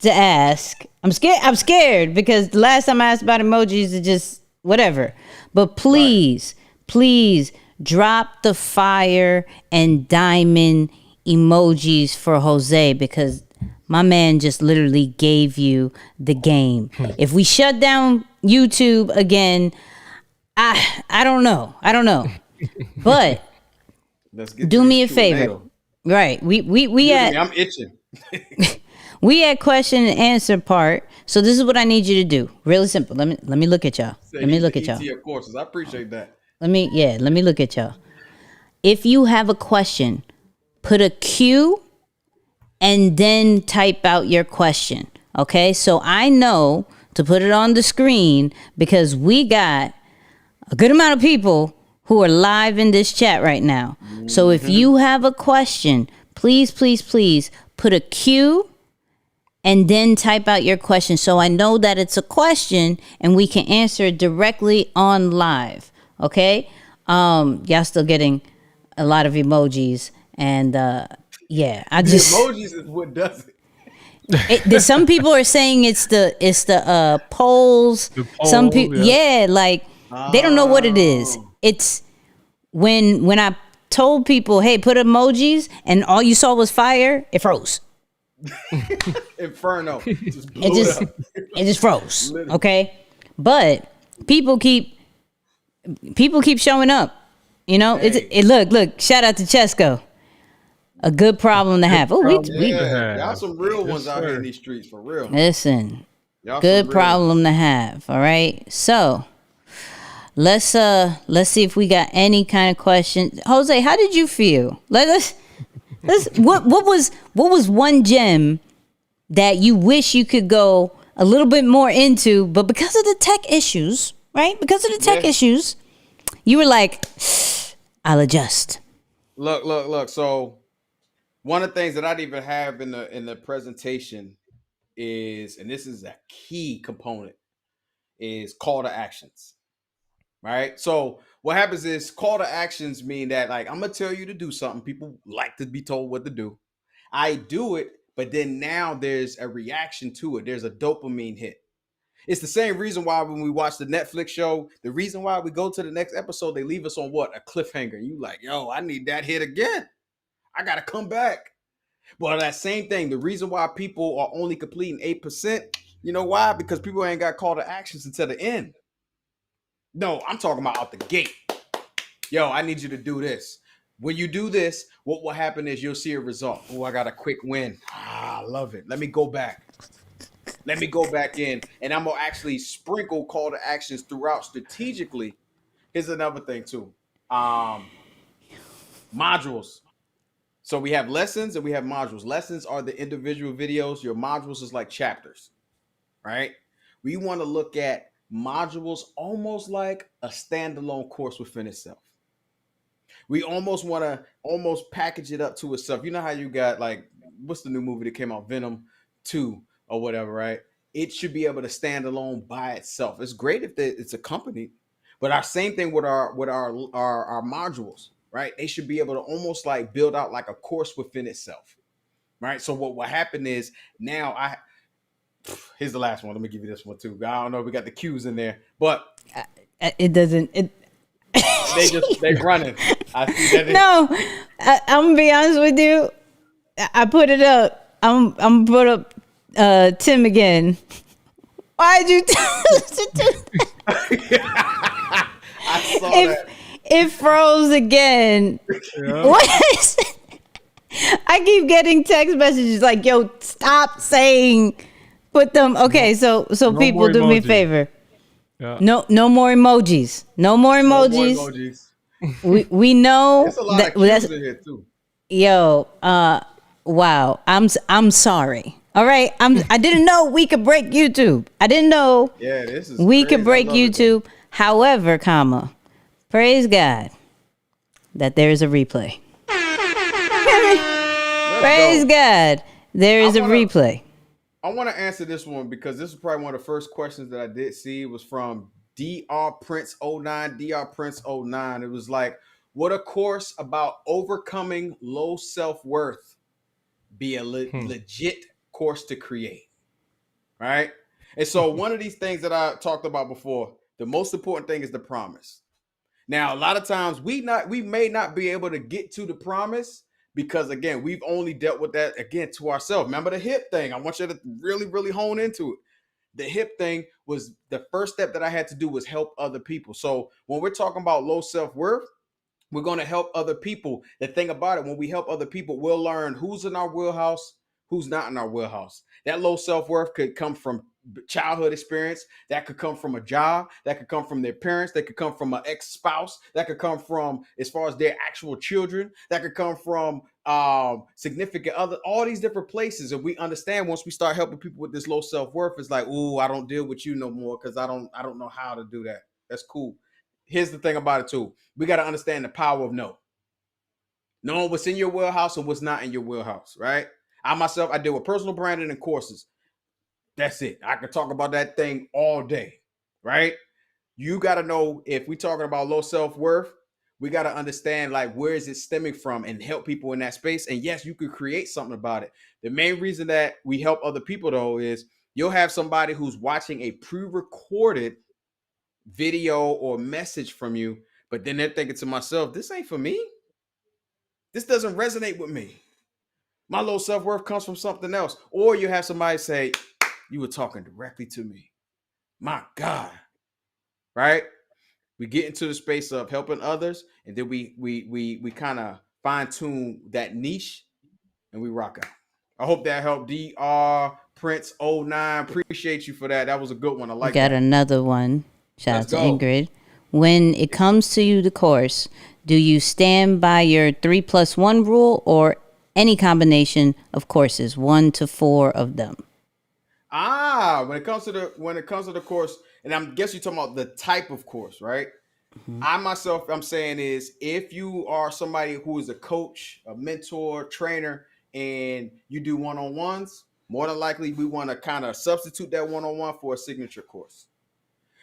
to ask. I'm scared because the last time I asked about emojis, it just whatever. But please, please drop the fire and diamond emojis for Jose because my man just literally gave you the game. If we shut down YouTube again, I don't know. But Let's get do to me a this favor. Q&A. Right. We Excuse me, at I'm itching. we at question and answer part. So this is what I need you to do. Really simple. Let me look at y'all. Let me look at y'all. ET of courses. I appreciate that. Let me look at y'all. If you have a question, put a Q and then type out your question. Okay? So I know to put it on the screen because we got a good amount of people who are live in this chat right now. So if you have a question, please put a Q and then type out your question so I know that it's a question and we can answer it directly on live. Okay? Y'all still getting a lot of emojis and yeah, I The just emojis is what does it. some people are saying it's the polls. The Some poll, people, yeah. yeah, like they don't know what it is. It's when I told people, hey, put emojis, and all you saw was fire. It froze. Inferno. Just blew It just up. it just froze. Okay, but people keep showing up. You know, Hey. look. Shout out to Chesco. A good problem to have. Oh, we Yeah, y'all some real Yes, ones out here sir. in these streets for real. listen. Y'all Good some real problem to have. All right. So let's see if we got any kind of question. Jose, how did you feel? Let's what was one gem that you wish you could go a little bit more into, but because of the tech issues, right? Because of the tech Yeah. issues, you were like, I'll adjust. Look. So one of the things that I didn't even have in the presentation is, and this is a key component, is call to actions. Right. So what happens is call to actions mean that like I'm gonna tell you to do something. People like to be told what to do. I do it, but then now there's a reaction to it. There's a dopamine hit. It's the same reason why when we watch the Netflix show, the reason why we go to the next episode, they leave us on what? A cliffhanger. You like, yo, I need that hit again. I gotta come back. Well, that same thing. The reason why people are only completing 8%, you know why? Because people ain't got call to actions until the end. No, I'm talking about out the gate. Yo, I need you to do this. When you do this, what will happen is you'll see a result. Oh, I got a quick win. I love it. Let me go back. Let me go back in, and I'm gonna actually sprinkle call to actions throughout strategically. Here's another thing too. Modules. So we have lessons and we have modules. Lessons are the individual videos. Your modules is like chapters, right? We want to look at modules almost like a standalone course within itself. We almost want to almost package it up to itself. You know how you got like, what's the new movie that came out? Venom 2 or whatever, right? It should be able to stand alone by itself. It's great if it's accompanied, but our same thing with our modules, right? They should be able to almost like build out like a course within itself, right? So what happened is now here's the last one. Let me give you this one too. I don't know if we got the cues in there, but It doesn't. they running. I see that. No, I'm gonna be honest with you. I put it up. I'm gonna put up Tim again. Why'd you tell us to do that? I saw that. It froze again. Yeah. What is it? I keep getting text messages like, "Yo, stop saying, put them." Okay, so no people more do me a emojis. favor. Yeah. No more emojis. No more No more emojis. emojis. We know There's a lot of cues that's in here too. yo. Wow. I'm sorry. All right. I didn't know we could break YouTube. I didn't know Yeah, this is we crazy. could break I love it, though. YouTube. However, praise God that there is a replay. Let's Praise go. God. There is a replay. I want to answer this one because this is probably one of the first questions that I did see. It was from Dr. Prince 09. Dr. Prince 09. It was like, would a course about overcoming low self-worth be a legit course to create? Right? And so one of these things that I talked about before, the most important thing is the promise. Now, a lot of times we may not be able to get to the promise because again, we've only dealt with that again to ourselves. Remember the hip thing? I want you to really, really hone into it. The hip thing was the first step that I had to do was help other people. So when we're talking about low self-worth, we're going to help other people. The thing about it, when we help other people, we'll learn who's in our wheelhouse, who's not in our wheelhouse. That low self-worth could come from childhood experience. That could come from a job. That could come from their parents. That could come from an ex-spouse. That could come from, as far as their actual children. That could come from significant other, all these different places. And we understand once we start helping people with this low self-worth, it's like, ooh, I don't deal with you no more because I don't know how to do that. That's cool. Here's the thing about it too. We got to understand the power of no. Knowing what's in your wheelhouse and what's not in your wheelhouse, right? I myself, I deal with personal branding and courses. That's it. I can talk about that thing all day, right? You got to know if we're talking about low self-worth, we got to understand like where is it stemming from and help people in that space. And yes, you could create something about it. The main reason that we help other people though is you'll have somebody who's watching a pre-recorded video or message from you, but then they're thinking to myself, this ain't for me. This doesn't resonate with me. My low self-worth comes from something else. Or you have somebody say, you were talking directly to me. My God. Right? We get into the space of helping others, and then we kind of fine-tune that niche and we rock out. I hope that helped. Dr. Prince 09. Appreciate you for that. That was a good one. I like Got that. another one. Shout Let's out to go. Ingrid. When it comes to you, the course, do you stand by your 3+1 rule or any combination of courses, 1 to 4 of them? When it comes to the course, and I guess you're talking about the type of course, right? I'm saying is if you are somebody who is a coach, a mentor, trainer, and you do one-on-ones, more than likely we want to kind of substitute that one-on-one for a signature course.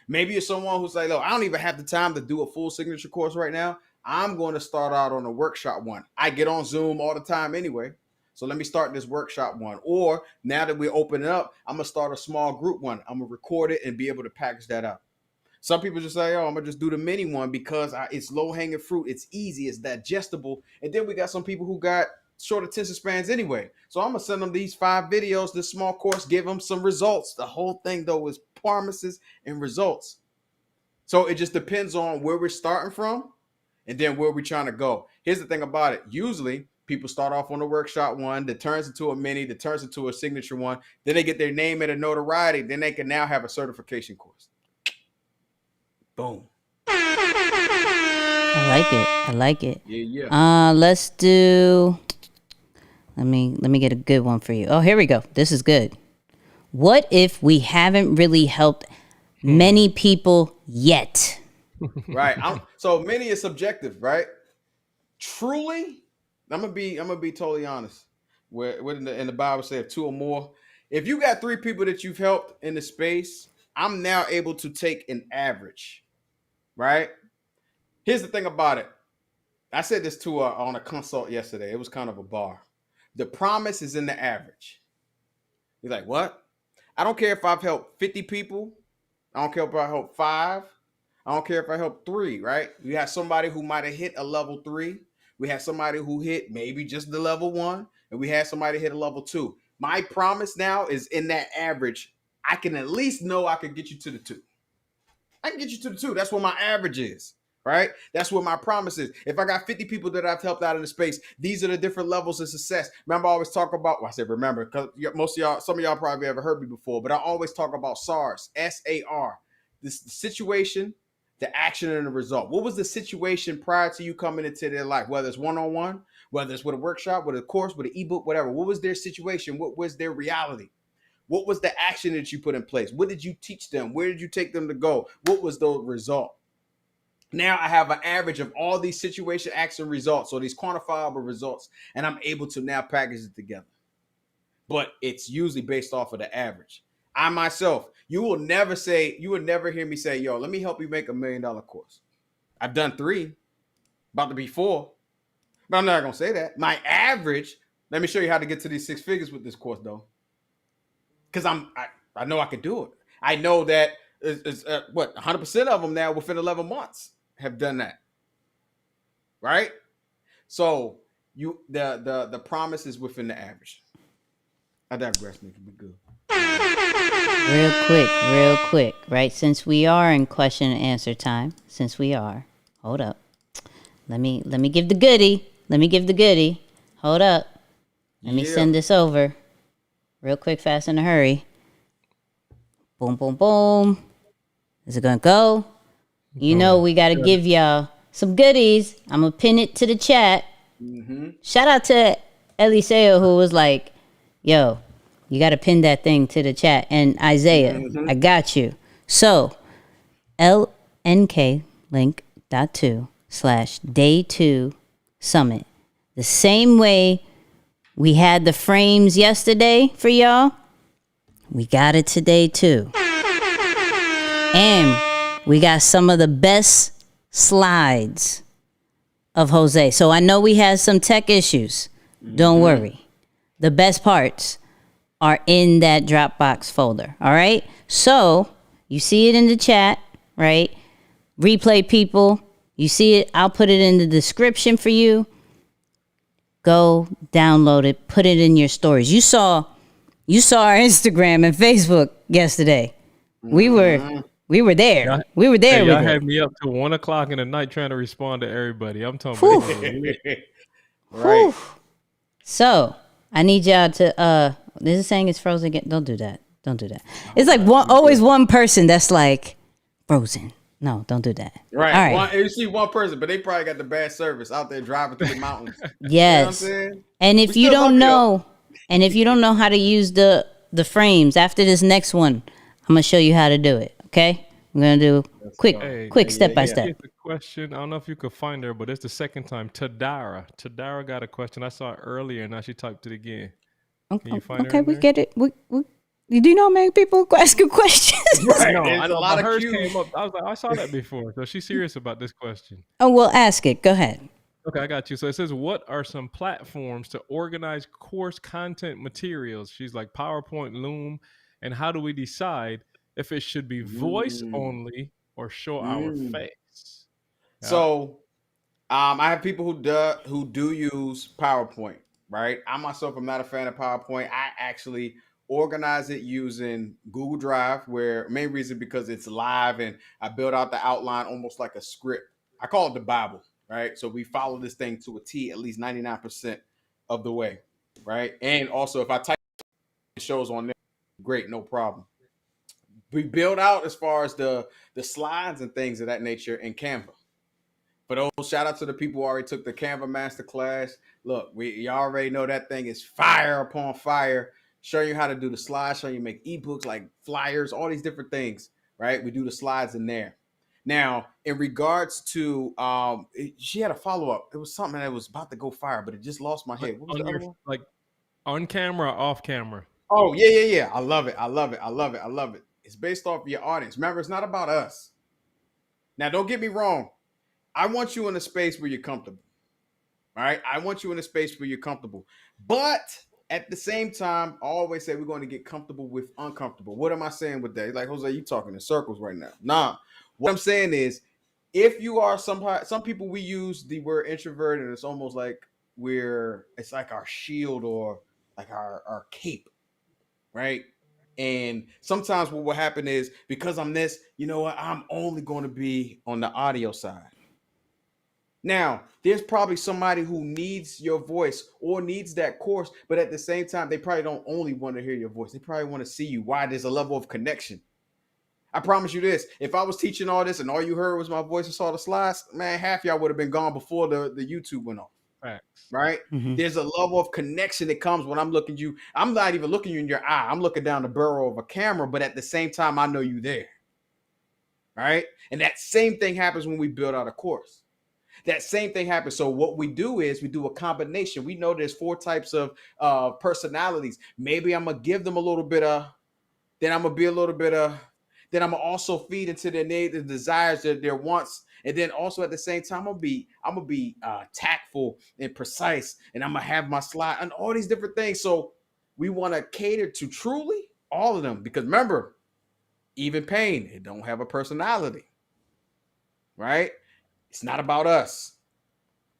Maybe you're someone who's like, look, I don't even have the time to do a full signature course right now. I'm going to start out on a workshop one. I get on Zoom all the time anyway. So let me start this workshop one. Or now that we're opening up, I'm going to start a small group one. I'm going to record it and be able to package that out. Some people just say, oh, I'm going to just do the mini one because it's low hanging fruit. It's easy. It's digestible. And then we got some people who got short attention spans anyway. So I'm going to send them these 5 videos, this small course, give them some results. The whole thing, though, is promises and results. So it just depends on where we're starting from and then where we're trying to go. Here's the thing about it. Usually people start off on a workshop one that turns into a mini, that turns into a signature one. Then they get their name and a notoriety. Then they can now have a certification course. Boom. I like it. Yeah. Let's do. Let me get a good one for you. Oh, here we go. This is good. What if we haven't really helped many people yet? Right. So many is subjective, right? Truly, I'm gonna be totally honest. Where in the Bible say if 2 or more, if you got 3 people that you've helped in the space, I'm now able to take an average, right? Here's the thing about it. I said this to on a consult yesterday. It was kind of a bar. The promise is in the average. You're like, what? I don't care if I've helped 50 people. I don't care if I helped 5. I don't care if I helped 3, right? We have somebody who might have hit a level 3. We have somebody who hit maybe just the level 1. And we had somebody hit a level 2. My promise now is in that average. I can at least know I can get you to the 2. I can get you to the 2. That's what my average is, right? That's what my promise is. If I got 50 people that I've helped out in the space, these are the different levels of success. Remember, I always talk about, well, I said remember, because most of y'all, some of y'all probably ever heard me before, but I always talk about SARS, S-A-R. This situation, the action, and the result. What was the situation prior to you coming into their life, whether it's one-on-one, whether it's with a workshop, with a course, with an ebook, whatever. What was their situation? What was their reality? What was the action that you put in place? What did you teach them? Where did you take them to go? What was the result? Now I have an average of all these situation, action, results, or these quantifiable results, and I'm able to now package it together. But it's usually based off of the average. I myself, you will never hear me say, yo, let me help you make $1 million course. I've done 3, about to be 4, but I'm not going to say that. My average, let me show you how to get to these 6 figures with this course though. Because I know I can do it. I know that it's 100% of them now within 11 months have done that. Right? So the promise is within the average. I digress, Nick. Be good. Real quick, right? Since we are in question and answer time, hold up. Let me give the goodie. Hold up. Let me send this over. Real quick, fast, in a hurry. Boom, boom, boom. Is it gonna go? You know we gotta give y'all some goodies. I'm gonna pin it to the chat. Mm-hmm. Shout out to Eliseo who was like, yo, you got to pin that thing to the chat. And Isaiah, I got you. So, lnklink.2/day2 summit. The same way we had the frames yesterday for y'all, we got it today too. And we got some of the best slides of Jose. So I know we had some tech issues. Don't worry. The best parts are in that Dropbox folder. All right. So you see it in the chat, right? Replay people. You see it. I'll put it in the description for you. Go download it. Put it in your stories. You saw our Instagram and Facebook yesterday. We were there. We were there. Y'all had me up till 1 o'clock in the night trying to respond to everybody. I'm talking about right. So I need y'all to this is saying it's frozen again. Don't do that. It's like always one person that's like frozen. No, don't do that. Right. All right. You see one person, but they probably got the bad service out there driving through the mountains. Yes. You know what I'm saying? And if you don't know how to use the frames after this next one, I'm gonna show you how to do it. Okay? I'm gonna do quick step by step. Here's the question. I don't know if you could find her, but it's the second time. Tadara got a question. I saw it earlier, and now she typed it again. Can you find her? Okay, we get it. We do you know how many people asking questions? Right. No, There's I know. a lot of hers cues. came up. I was like, I saw that before. So she's serious about this question. Oh, well, ask it. Go ahead. Okay, I got you. So it says, what are some platforms to organize course content materials? She's like PowerPoint, Loom, and how do we decide if it should be voice only or show our face? So, I have people who do use PowerPoint, right? I myself am not a fan of PowerPoint. I actually organize it using Google Drive, where main reason because it's live and I build out the outline almost like a script. I call it the Bible, right? So we follow this thing to a T at least 99% of the way, right? And also if I type it shows on there, great, no problem. We build out as far as the slides and things of that nature in Canva. For those, shout out to the people who already took the Canva masterclass. Look, you already know that thing is fire upon fire. Showing you how to do the slides, showing you make ebooks like flyers, all these different things, right? We do the slides in there. Now, in regards to, she had a follow-up. It was something that was about to go fire, but it just lost my head. What was the other one? Like on camera or off camera? Oh, yeah. I love it. It's based off of your audience. Remember, it's not about us. Now, don't get me wrong. I want you in a space where you're comfortable. All right? I want you in a space where you're comfortable. But at the same time, I always say we're going to get comfortable with uncomfortable. What am I saying with that? He's like, Jose, you talking in circles right now. Nah. What I'm saying is, if you are some people, we use the word introvert, and it's almost like it's like our shield or like our cape, right? And sometimes what will happen is, because I'm this, you know what? I'm only going to be on the audio side. Now, there's probably somebody who needs your voice or needs that course, but at the same time, they probably don't only want to hear your voice. They probably want to see you. Why? There's a level of connection. I promise you this. If I was teaching all this and all you heard was my voice and saw the slides, man, half y'all would have been gone before the YouTube went off. Facts. right? Mhm. There's a level of connection that comes when I'm looking you. I'm not even looking you in your eye. I'm looking down the barrel of a camera, but at the same time, I know you there, right? And that same thing happens when we build out a course. That same thing happens. So what we do is we do a combination. We know there's 4 types of personalities. Maybe I'm gonna give them a little bit of, then I'm gonna be a little bit of, then I'm gonna also feed into their needs, their desires, their wants, and then also at the same time, I'm gonna be tactful and precise, and I'm gonna have my slide and all these different things. So we want to cater to truly all of them because remember, even pain, it don't have a personality, right? It's not about us.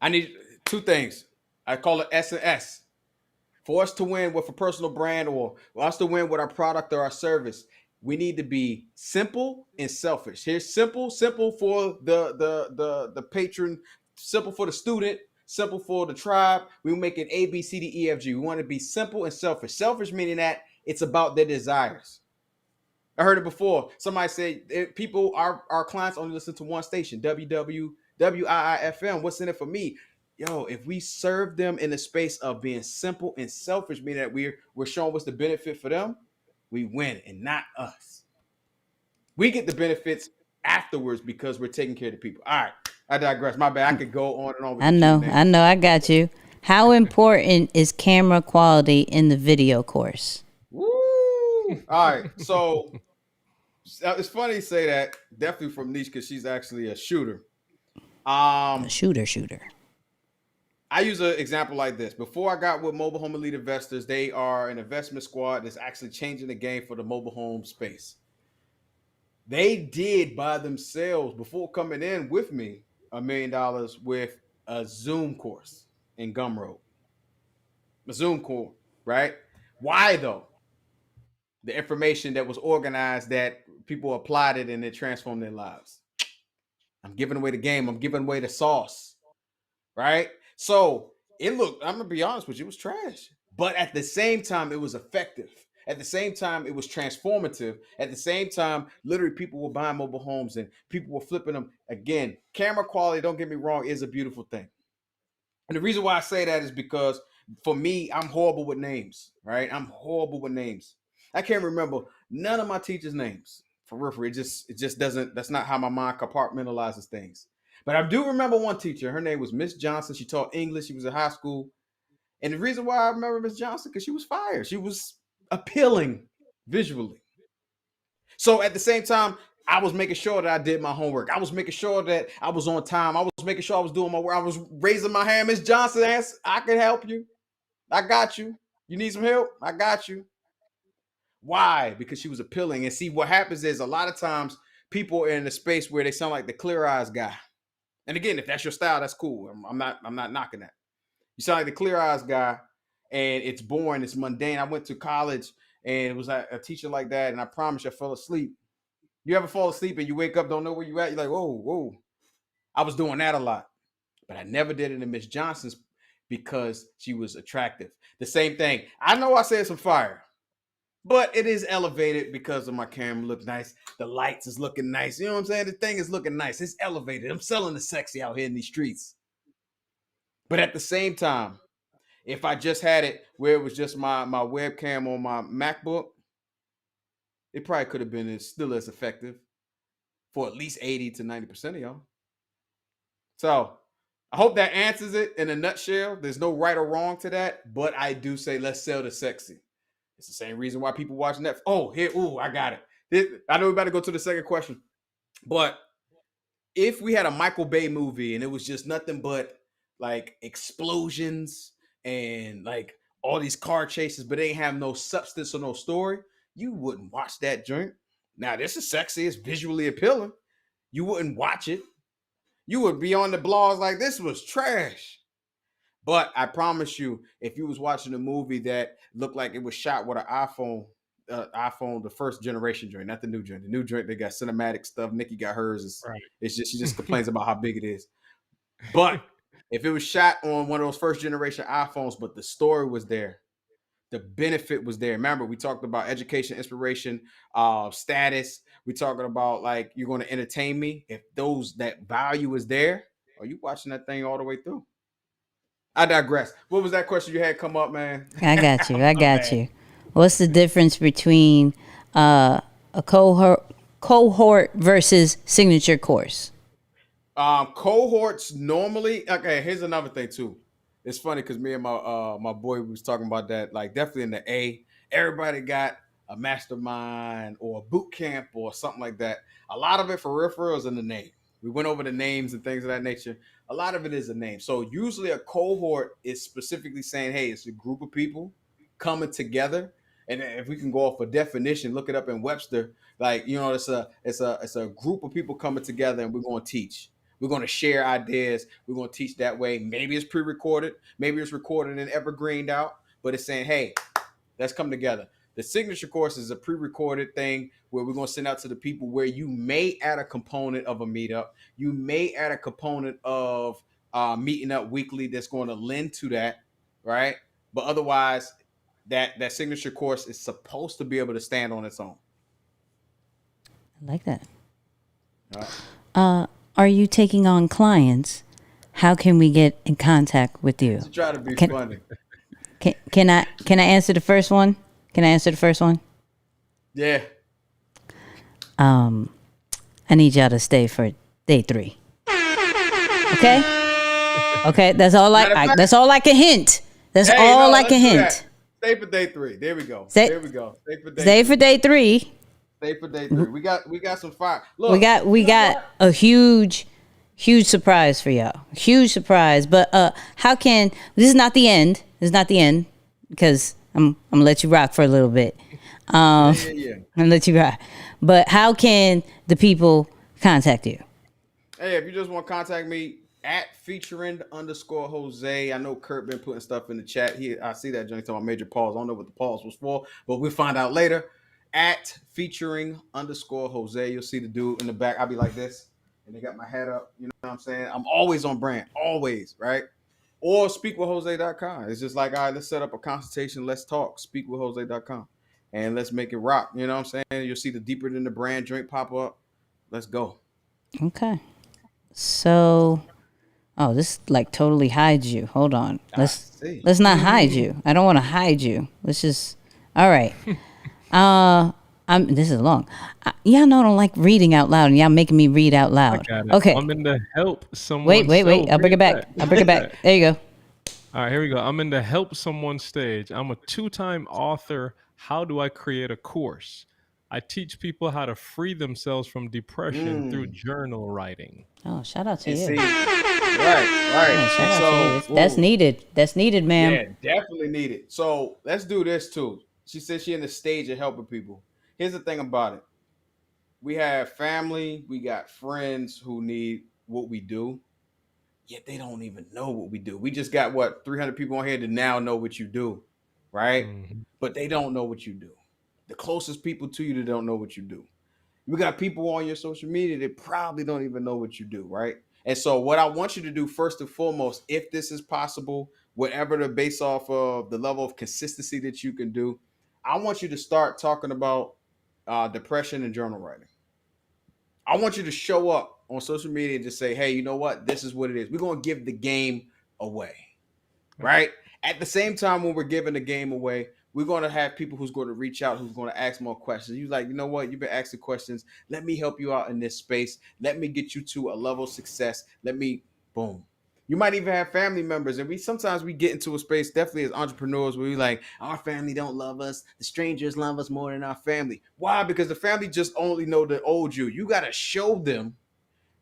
I need 2 things. I call it S and S. For us to win with a personal brand or for us to win with our product or our service, we need to be simple and selfish. Here's simple for the patron, simple for the student, simple for the tribe. We make it A, B, C, D, E, F, G. We want to be simple and selfish. Selfish meaning that it's about their desires. I heard it before. Somebody said people, our clients only listen to one station, WIIFM. What's in it for me? Yo, if we serve them in the space of being simple and selfish, meaning that we're showing what's the benefit for them, we win and not us. We get the benefits afterwards because we're taking care of the people. All right, I digress. My bad. I could go on and on with I know, I got you. How important is camera quality in the video course? Woo! All right, so it's funny you say that. Definitely from Niche because she's actually a shooter. A shooter. I use an example like this. Before I got with Mobile Home Elite Investors, they are an investment squad that's actually changing the game for the mobile home space. They did by themselves, before coming in with me, $1 million with a Zoom course in Gumroad. A Zoom course, right? Why though? The information that was organized that people applied it and it transformed their lives. I'm giving away the game. I'm giving away the sauce, right? So it looked, I'm gonna be honest with you, it was trash. But at the same time, it was effective. At the same time, it was transformative. At the same time, literally people were buying mobile homes and people were flipping them. Again, camera quality, don't get me wrong, is a beautiful thing. And the reason why I say that is because for me, I'm horrible with names, right? I'm horrible with names. I can't remember none of my teachers' names. For real, it just doesn't, that's not how my mind compartmentalizes things. But I do remember one teacher. Her name was Miss Johnson. She taught English. She was in high school. And the reason why I remember Miss Johnson, because she was fire. She was appealing visually. So at the same time, I was making sure that I did my homework. I was making sure that I was on time. I was making sure I was doing my work. I was raising my hand. Miss Johnson asked, I can help you. I got you. You need some help? I got you. Why? Because she was appealing. And see, what happens is a lot of times people are in a space where they sound like the clear eyes guy. And again, if that's your style, that's cool. I'm not knocking that. You sound like the clear eyes guy, and it's boring, it's mundane. I went to college and it was a teacher like that, and I promise you I fell asleep. You ever fall asleep and you wake up, don't know where you at? You're like, whoa. I was doing that a lot. But I never did it in Miss Johnson's because she was attractive. The same thing. I know I said some fire, but it is elevated because of my camera look nice. The lights is looking nice. You know what I'm saying? The thing is looking nice. It's elevated. I'm selling the sexy out here in these streets. But at the same time, if I just had it where it was just my webcam on my MacBook, it probably could have been still as effective for at least 80 to 90% of y'all. So I hope that answers it in a nutshell. There's no right or wrong to that, but I do say let's sell the sexy. It's the same reason why people watch Netflix. Oh, here, I got it. I know we better go to the second question. But if we had a Michael Bay movie and it was just nothing but like explosions and like all these car chases, but they ain't have no substance or no story, you wouldn't watch that joint. Now, this is sexy. It's visually appealing. You wouldn't watch it. You would be on the blogs like this was trash. But I promise you, if you was watching a movie that looked like it was shot with an iPhone, the first generation joint, not the new joint. The new joint, they got cinematic stuff. Nikki got hers. Right. It's just she just complains about how big it is. But if it was shot on one of those first generation iPhones, but the story was there, the benefit was there. Remember, we talked about education, inspiration, status. We talking about like you're going to entertain me. If that value is there, are you watching that thing all the way through? I digress. What was that question you had come up, man? I got you. I My got bad. you. What's the difference between a cohort versus signature course? Cohorts normally. Okay, here's another thing too. It's funny because me and my boy was talking about that. Like definitely in the A, everybody got a mastermind or a boot camp or something like that. A lot of it for real is in the name. We went over the names and things of that nature. A lot of it is a name. So usually a cohort is specifically saying, hey, it's a group of people coming together. And if we can go off a definition, look it up in Webster. Like it's a group of people coming together, and we're going to teach. We're going to share ideas. We're going to teach that way. Maybe it's pre-recorded. Maybe it's recorded and evergreened out. But it's saying, hey, let's come together. The signature course is a pre-recorded thing where we're going to send out to the people where you may add a component of a meetup. You may add a component of meeting up weekly that's going to lend to that, right? But otherwise, that signature course is supposed to be able to stand on its own. I like that. All right. Are you taking on clients? How can we get in contact with you? To try to be Can- funny. Can I answer the first one? Can I answer the first one? Yeah. I need y'all to stay for day 3. Okay? Okay, that's all Matter of fact- that's all I can hint. That's Hey, all no, I let's can do hint. that. Stay for day 3. There we go. Stay- There we go. Stay for day 3. Stay for day 3. We got some fire. Look, We got a huge surprise for y'all. Huge surprise. But how can this is not the end. This is not the end because I'm gonna let you rock for a little bit. yeah. I'm gonna let you rock. But how can the people contact you? Hey, if you just want to contact me at featuring_Jose. I know Kurt been putting stuff in the chat. I see that Johnny talking about major pause. I don't know what the pause was for, but we'll find out later. At featuring_Jose. You'll see the dude in the back. I'll be like this, and they got my head up. You know what I'm saying? I'm always on brand, always, right? Or speakwithjose.com. It's just like, all right, let's set up a consultation. Let's talk. Speakwithjose.com. And let's make it rock. You know what I'm saying? You'll see the deeper than the brand drink pop up. Let's go. Okay. So, this like totally hides you. Hold on. see. Let's not hide you. I don't want to hide you. Let's just. All right. This is long. Y'all know I don't like reading out loud, and y'all making me read out I loud. got it. Okay. I'm in to help someone. Wait. I'll bring it back. I'll bring it back. There you go. All right, here we go. I'm in the help someone stage. I'm a 2-time author. How do I create a course? I teach people how to free themselves from depression through journal writing. Oh, shout out to And you. see, right. Yeah, shout And out to you. That's needed. That's needed, ma'am. Yeah, definitely needed. So let's do this too. She said she in the stage of helping people. Here's the thing about it. We have family, we got friends who need what we do, yet they don't even know what we do. We just got 300 people on here to now know what you do, right? Mhm. But they don't know what you do. The closest people to you that don't know what you do. You got people on your social media that probably don't even know what you do, right? And so what I want you to do first and foremost, if this is possible, whatever the base off of the level of consistency that you can do, I want you to start talking about depression and journal writing. I want you to show up on social media and just say, hey, you know what? This is what it is. We're going to give the game away, right? At the same time, when we're giving the game away, we're going to have people who's going to reach out, who's going to ask more questions. You're like, you know what? You've been asking questions. Let me help you out in this space. Let me get you to a level of success. Boom. You might even have family members. And sometimes we get into a space, definitely as entrepreneurs, where we like, our family don't love us. The strangers love us more than our family. Why? Because the family just only know the old you. You got to show them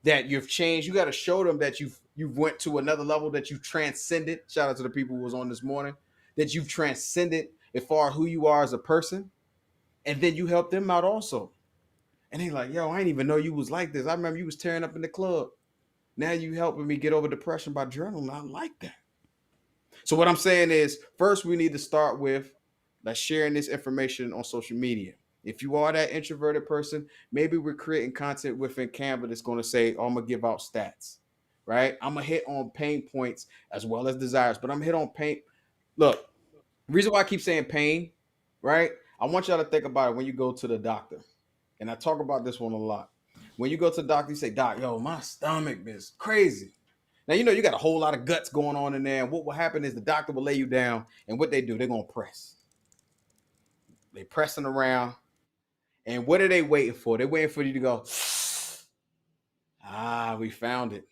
that you've changed. You got to show them that you've went to another level, that you've transcended. Shout out to the people who was on this morning, that you've transcended as far as who you are as a person. And then you help them out also. And they like, yo, I didn't even know you was like this. I remember you was tearing up in the club. Now you helping me get over depression by journaling. I like that. So what I'm saying is, first we need to start with sharing this information on social media. If you are that introverted person, maybe we're creating content within Canva that's going to say, oh, I'm going to give out stats, right? I'm going to hit on pain points as well as desires, but I'm hit on pain. Look, the reason why I keep saying pain, right? I want y'all to think about it when you go to the doctor. And I talk about this one a lot. When you go to the doctor, you say, doc, yo, my stomach is crazy. Now, you got a whole lot of guts going on in there. And what will happen is the doctor will lay you down. And what they do, they're going to press. They pressing around. And what are they waiting for? They're waiting for you to go, we found it.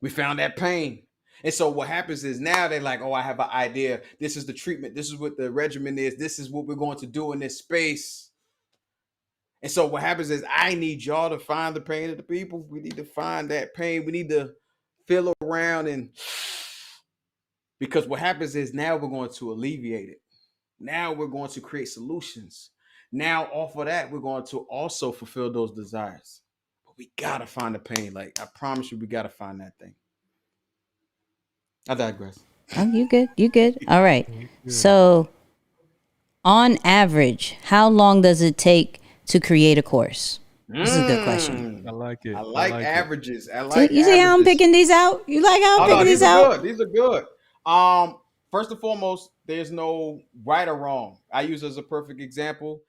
We found that pain. And so what happens is now they're like, oh, I have an idea. This is the treatment. This is what the regimen is. This is what we're going to do in this space. And so what happens is I need y'all to find the pain of the people. We need to find that pain. We need to feel around, and because what happens is now we're going to alleviate it. Now we're going to create solutions. Now off of that, we're going to also fulfill those desires. But we got to find the pain. Like, I promise you, we got to find that thing. I digress. Oh, you good. You good. All right. So on average, how long does it take to create a course? This is a good question. I like it. I like averages. You see how I'm picking these out? You like how I'm picking these out? These are good. First and foremost, there's no right or wrong. I use as a perfect example.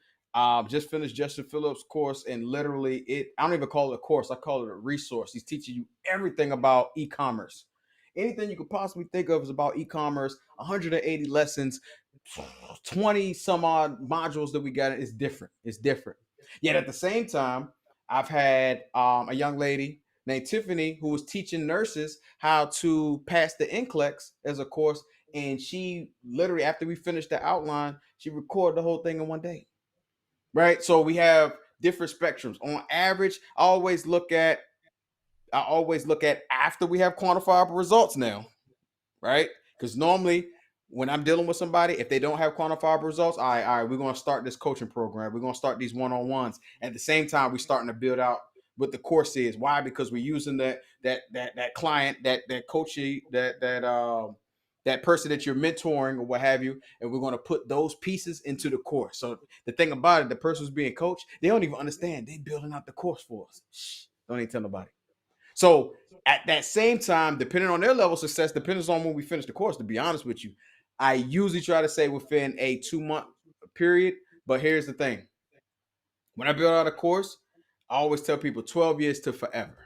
Just finished Justin Phillips' course, and literally I don't even call it a course. I call it a resource. He's teaching you everything about e-commerce. Anything you could possibly think of is about e-commerce. 180 lessons, 20 some odd modules that we got. It's different. It's different. Yet at the same time, I've had a young lady named Tiffany who was teaching nurses how to pass the NCLEX as a course. And she literally, after we finished the outline, she recorded the whole thing in one day. Right. So we have different spectrums. On average, I always look at after we have quantifiable results now. Right. Because normally when I'm dealing with somebody, if they don't have quantifiable results, all right, we're going to start this coaching program. We're going to start these one-on-ones. At the same time, we're starting to build out what the course is. Why? Because we're using that client, that coachee, that person that you're mentoring or what have you, and we're going to put those pieces into the course. So the thing about it, the person who's being coached, they don't even understand. They're building out the course for us. Shh, don't even tell nobody. So at that same time, depending on their level of success, depends on when we finish the course, to be honest with you, I usually try to say within a 2-month period. But here's the thing. When I build out a course, I always tell people 12 years to forever,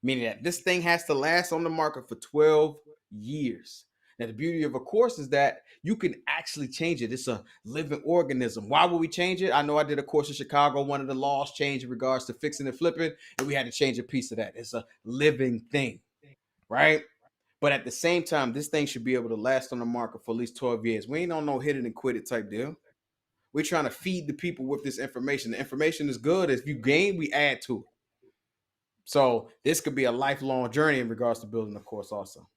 meaning that this thing has to last on the market for 12 years. Now, the beauty of a course is that you can actually change it. It's a living organism. Why would we change it? I know I did a course in Chicago. One of the laws changed in regards to fixing and flipping, and we had to change a piece of that. It's a living thing, right? But at the same time, this thing should be able to last on the market for at least 12 years. We ain't on no hit it and quit it type deal. We're trying to feed the people with this information. The information is good. If you gain, we add to it. So this could be a lifelong journey in regards to building a course also.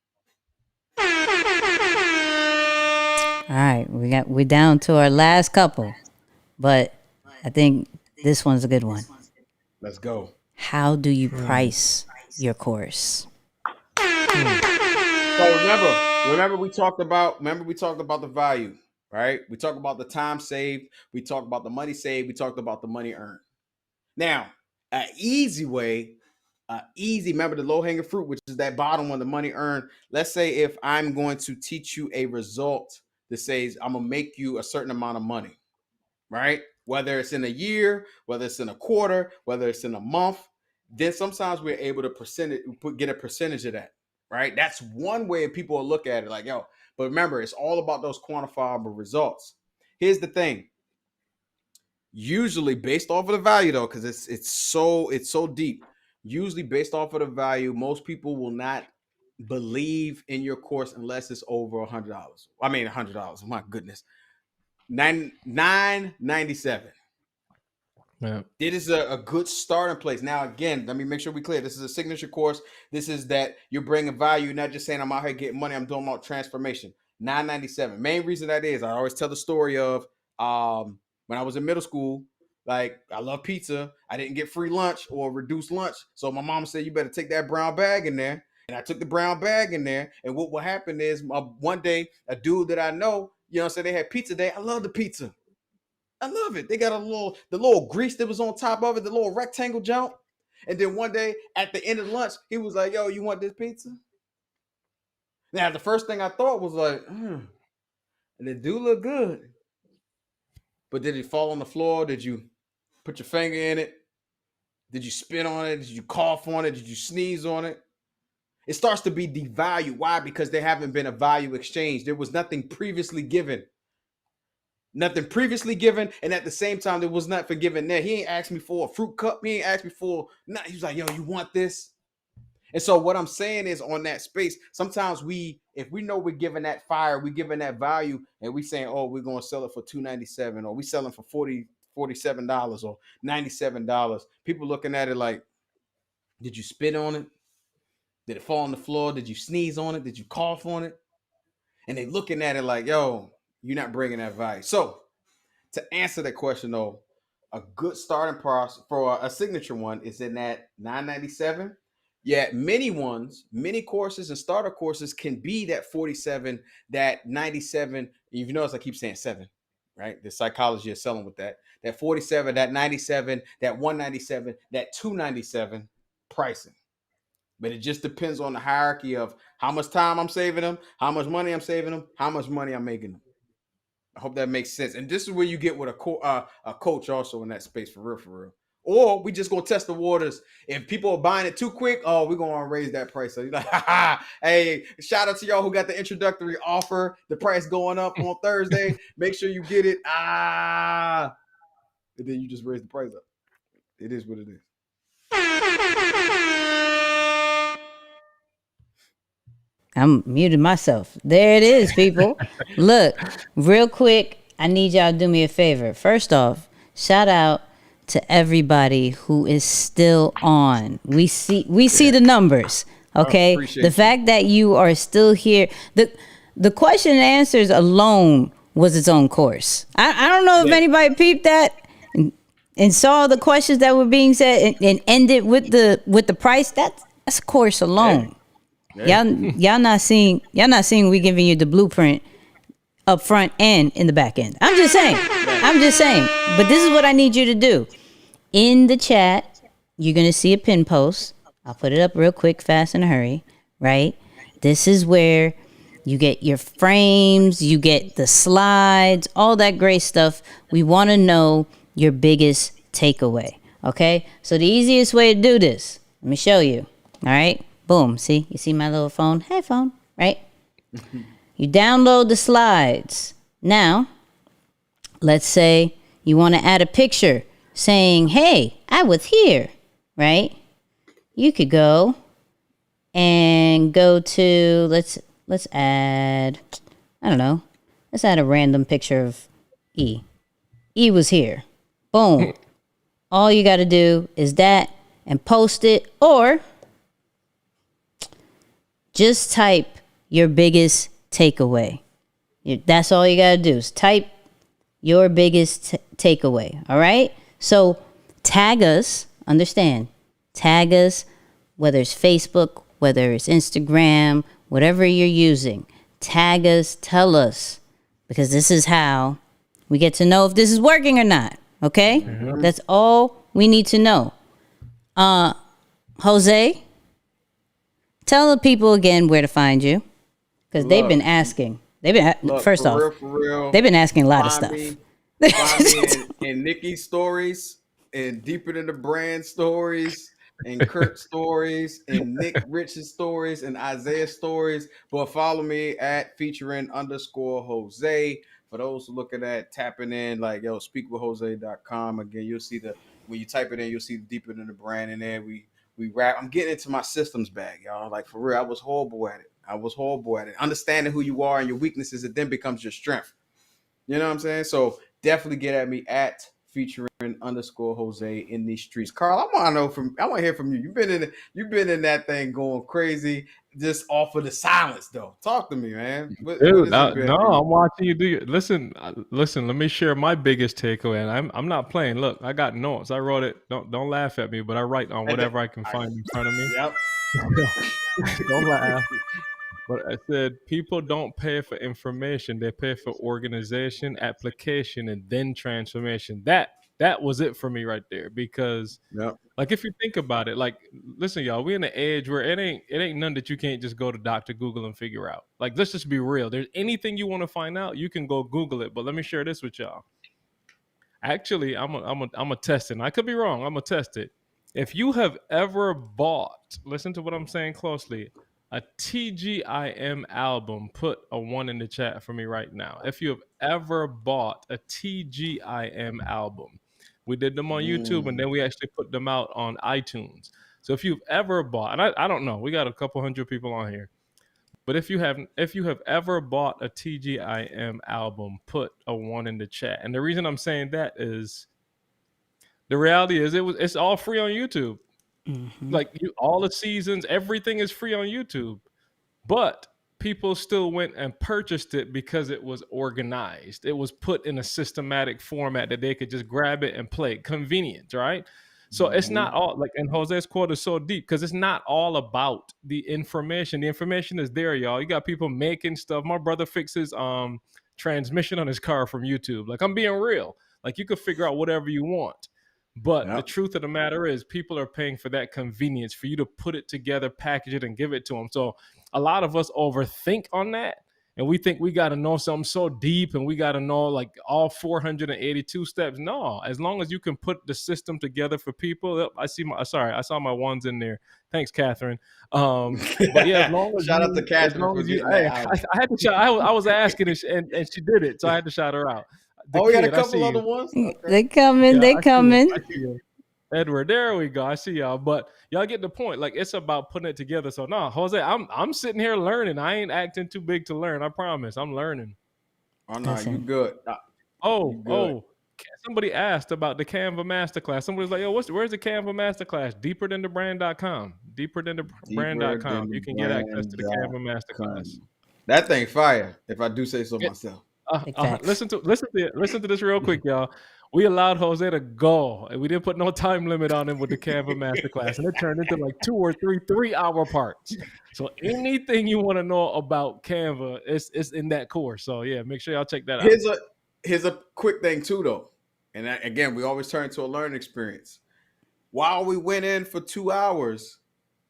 All right, we're down to our last couple, but I think this one's a good one. Let's go. How do you price your course? So remember we talked about the value, right? We talked about the time saved, we talked about the money saved, we talked about the money earned. Now, an easy way, remember the low-hanging fruit, which is that bottom one, the money earned. Let's say if I'm going to teach you a result that says I'm gonna make you a certain amount of money, right? Whether it's in a year, whether it's in a quarter, whether it's in a month, then sometimes we're able to get a percentage of that. Right? That's one way people will look at it like, yo, but remember, it's all about those quantifiable results. Here's the thing. Usually based off of the value though, because it's so deep. Usually based off of the value, most people will not believe in your course unless it's over $100. I mean $100. My goodness. $997. Yeah. It is a good starting place. Now, again, let me make sure we clear. This is a signature course. This is that you're bringing value, not just saying I'm out here getting money. I'm doing about transformation. $997. Main reason that is, I always tell the story of when I was in middle school. Like, I love pizza. I didn't get free lunch or reduced lunch, so my mom said you better take that brown bag in there. And I took the brown bag in there. And what happened is, one day a dude that I know, said they had pizza day. I love the pizza. I love it. They got the little grease that was on top of it, the little rectangle jump. And then one day at the end of lunch, he was like, yo, you want this pizza? Now, the first thing I thought was like, and it do look good. But did it fall on the floor? Did you put your finger in it? Did you spit on it? Did you cough on it? Did you sneeze on it? It starts to be devalued. Why? Because there haven't been a value exchange. There was nothing previously given. Nothing previously given, and at the same time, there was nothing given there. He ain't asked me for a fruit cup. He ain't asked me for nothing. He was like, yo, you want this? And so what I'm saying is on that space, sometimes if we know we're giving that fire, we're giving that value, and we saying, oh, we're going to sell it for $297, or we selling for $47 or $97. People looking at it like, did you spit on it? Did it fall on the floor? Did you sneeze on it? Did you cough on it? And they looking at it like, yo, you're not bringing that value. So to answer that question though, a good starting price for a signature one is in that $997. Yeah, many courses and starter courses can be that 47, that 97. You notice I keep saying 7, right? The psychology is selling with that. That 47, that 97, that 197, that 297 pricing. But it just depends on the hierarchy of how much time I'm saving them, how much money I'm saving them, how much money I'm making them. I hope that makes sense. And this is where you get with a coach also in that space, for real, for real. Or we just gonna test the waters. If people are buying it too quick, oh, we're gonna raise that price. So you're like, hey, shout out to y'all who got the introductory offer. The price going up on Thursday. Make sure you get it. And then you just raise the price up. It is what it is. I'm muting myself. There it is, people. Look, real quick, I need y'all to do me a favor. First off, shout out to everybody who is still on. We see the numbers. Okay. The fact that you are still here. The question and answers alone was its own course. I don't know if anybody peeped that and saw the questions that were being said and ended with the price. That's a course alone. Yeah. Y'all not seeing we giving you the blueprint up front and in the back end. I'm just saying. But this is what I need you to do. In the chat, you're going to see a pin post. I'll put it up real quick, fast, in a hurry, right? This is where you get your frames, you get the slides, all that great stuff. We want to know your biggest takeaway, okay? So the easiest way to do this, let me show you, all right? Boom, see? You see my little phone? Hey, phone, right? You download the slides. Now, let's say you want to add a picture saying, hey, I was here, right? You could go and go to, let's add, I don't know, let's add a random picture of E. E was here. Boom. All you got to do is that and post it, or just type your biggest takeaway. That's all you got to do is type your biggest takeaway. All right. So tag us, understand, tag us, whether it's Facebook, whether it's Instagram, whatever you're using, tag us, tell us, because this is how we get to know if this is working or not. Okay. Mm-hmm. That's all we need to know. Jose, tell the people again where to find you, because they've been asking. They've been for real, they've been asking a lot of stuff. Find me in Nikki's stories, and Deeper Than the Brand stories, and Kurt stories, and Nick Rich's stories, and Isaiah stories. But follow me at featuring_Jose. For those looking at tapping in, like, yo, speakwithjose.com. Again, you'll see when you type it in, you'll see the Deeper Than the Brand in there. We rap. I'm getting into my systems bag, y'all. Like, for real, I was horrible at it. Understanding who you are and your weaknesses, it then becomes your strength. You know what I'm saying? So definitely get at me at featuring_Jose in these streets. Carl, I want to hear from you. You've been in that thing going crazy, just off of the silence though. Talk to me, man. Dude, I'm watching you do. Listen. Let me share my biggest takeaway. And I'm not playing. Look, I got notes. I wrote it. Don't laugh at me, but I write on whatever I can find in front of me. Yep. Don't laugh. But I said people don't pay for information; they pay for organization, application, and then transformation. That was it for me right there. Because, like, if you think about it, like, listen, y'all, we're in an age where it ain't none that you can't just go to Dr. Google and figure out. Like, let's just be real. There's anything you want to find out, you can go Google it. But let me share this with y'all. Actually, I'm a test it. I could be wrong. I'm gonna test it. If you have ever bought, listen to what I'm saying closely, a TGIM album, put a 1 in the chat for me right now. If you have ever bought a TGIM album, we did them on YouTube and then we actually put them out on iTunes. So if you've ever bought, and I don't know, we got a couple hundred people on here, but if you have ever bought a TGIM album, put a 1 in the chat. And the reason I'm saying that is the reality is it's all free on YouTube. Like all the seasons, everything is free on YouTube. But people still went and purchased it because it was organized. It was put in a systematic format that they could just grab it and play. Convenient, right? So it's not all like, and Jose's quote is so deep because it's not all about the information. The information is there, y'all. You got people making stuff. My brother fixes transmission on his car from YouTube. Like, I'm being real. Like, you could figure out whatever you want. But the truth of the matter is people are paying for that convenience, for you to put it together, package it, and give it to them. So a lot of us overthink on that. And we think we got to know something so deep and we got to know like all 482 steps. No, as long as you can put the system together for people. I saw my ones in there. Thanks, Catherine. But yeah, as long as shout out to Catherine. I had to shout. I was asking and she did it, so I had to shout her out. We got a couple other ones. Okay. They coming. They coming. Edward, there we go. I see y'all, but y'all get the point. Like, it's about putting it together. So no, Jose, I'm sitting here learning. I ain't acting too big to learn. I promise. I'm learning. Oh no, you good. Somebody asked about the Canva Masterclass. Somebody's like, yo, where's the Canva Masterclass? Deeperthanthebrand.com. Deeperthanthebrand.com. You can get access to the Canva Masterclass. That thing fire, if I do say so myself. Listen to this real quick, y'all. We allowed Jose to go, and we didn't put no time limit on him with the Canva Masterclass, and it turned into like 2 or 3-hour parts. So anything you want to know about Canva, it's in that course. So yeah, make sure y'all check that out. Here's a quick thing too, though, and again, we always turn to a learning experience. While we went in for 2 hours,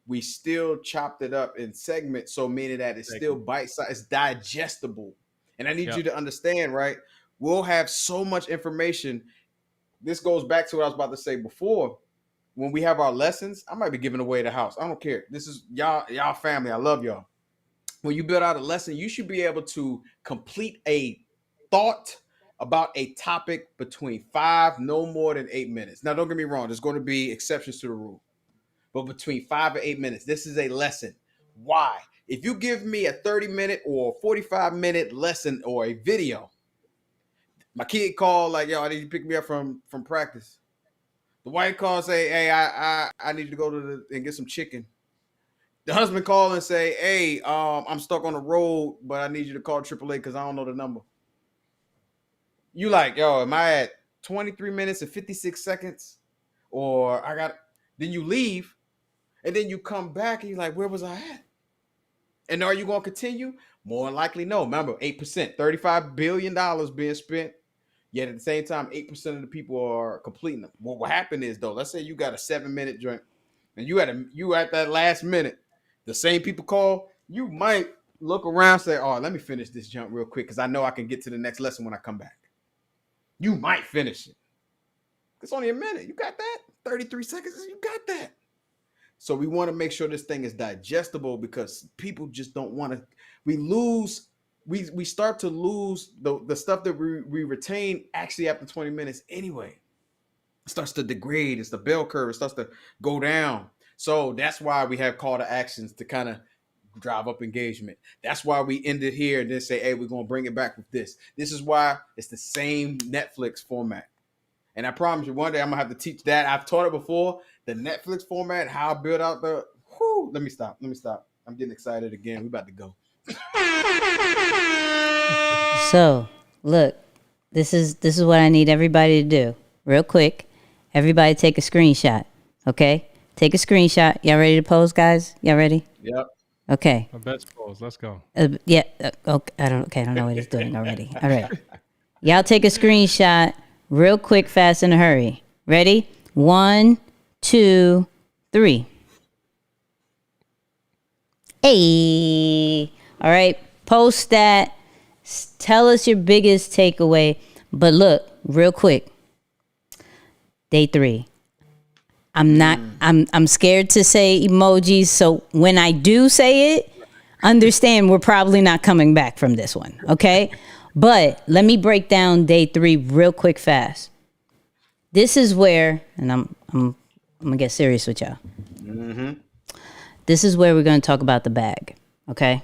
we still chopped it up in segments, so meaning that it's still bite-sized, it's digestible. And I need you to understand, right? We'll have so much information. This goes back to what I was about to say before. When we have our lessons, I might be giving away the house. I don't care. This is y'all family. I love y'all. When you build out a lesson, you should be able to complete a thought about a topic between 5, no more than 8 minutes. Now, don't get me wrong. There's going to be exceptions to the rule. But between 5 and 8 minutes, this is a lesson. Why? If you give me a 30-minute or 45-minute lesson or a video, my kid called like, yo, I need you to pick me up from practice. The wife called and say, hey, I need you to go and get some chicken. The husband called and say, hey, I'm stuck on the road, but I need you to call AAA because I don't know the number. You like, yo, am I at 23 minutes and 56 seconds? Or then you leave and then you come back and you're like, where was I at? And are you going to continue? More than likely, no. Remember, 8%, $35 billion being spent. Yet at the same time, 8% of the people are completing them. What happened is, though, let's say you got a 7-minute joint and you at that last minute, the same people call, you might look around and say, oh, let me finish this jump real quick because I know I can get to the next lesson when I come back. You might finish it. It's only a minute. You got that? 33 seconds, you got that. So we want to make sure this thing is digestible because people just don't want to. We start to lose the stuff that we retain actually after 20 minutes anyway. It starts to degrade. It's the bell curve. It starts to go down. So that's why we have call to actions to kind of drive up engagement. That's why we end it here and then say, hey, we're going to bring it back with this. This is why it's the same Netflix format. And I promise you one day I'm going to have to teach that. I've taught it before. The Netflix format, how I build out let me stop. I'm getting excited again. We about to go. So, look, this is what I need everybody to do. Real quick. Everybody take a screenshot. Okay? Take a screenshot. Y'all ready to pose, guys? Y'all ready? Yep. Okay. My best pose. Let's go. Yeah. Okay. I don't know what he's doing already. All right. Y'all take a screenshot real quick, fast, in a hurry. Ready? 1, 2, 3. Hey. All right. Post that. Tell us your biggest takeaway. But look, real quick. Day 3. I'm scared to say emojis. So when I do say it, understand we're probably not coming back from this one, okay? But let me break down day 3 real quick fast. This is where, and I'm gonna get serious with y'all. This is where we're gonna talk about the bag, okay?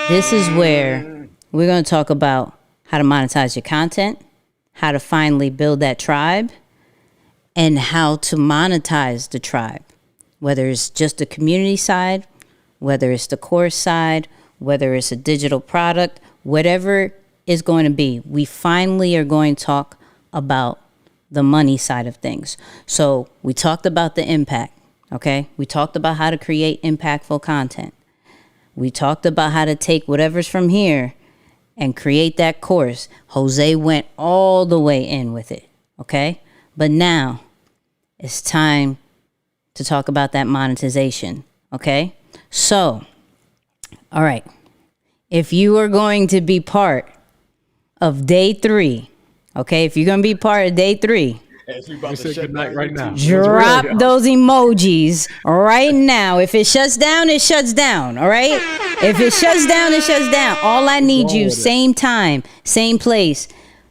This is where we're gonna talk about how to monetize your content, how to finally build that tribe, and how to monetize the tribe, whether it's just the community side, whether it's the course side, whether it's a digital product, whatever it's going to be. We finally are going to talk about the money side of things. So we talked about the impact, okay? We talked about how to create impactful content. We talked about how to take whatever's from here and create that course. Jose went all the way in with it, okay? But now it's time to talk about that monetization, okay? So, all right. If you are going to be part of day 3, okay? If you're going to be part of day 3, We say good night right now. drop those emojis right now. If it shuts down, it shuts down. All right. If it shuts down, it shuts down. All I need you, same time, same place,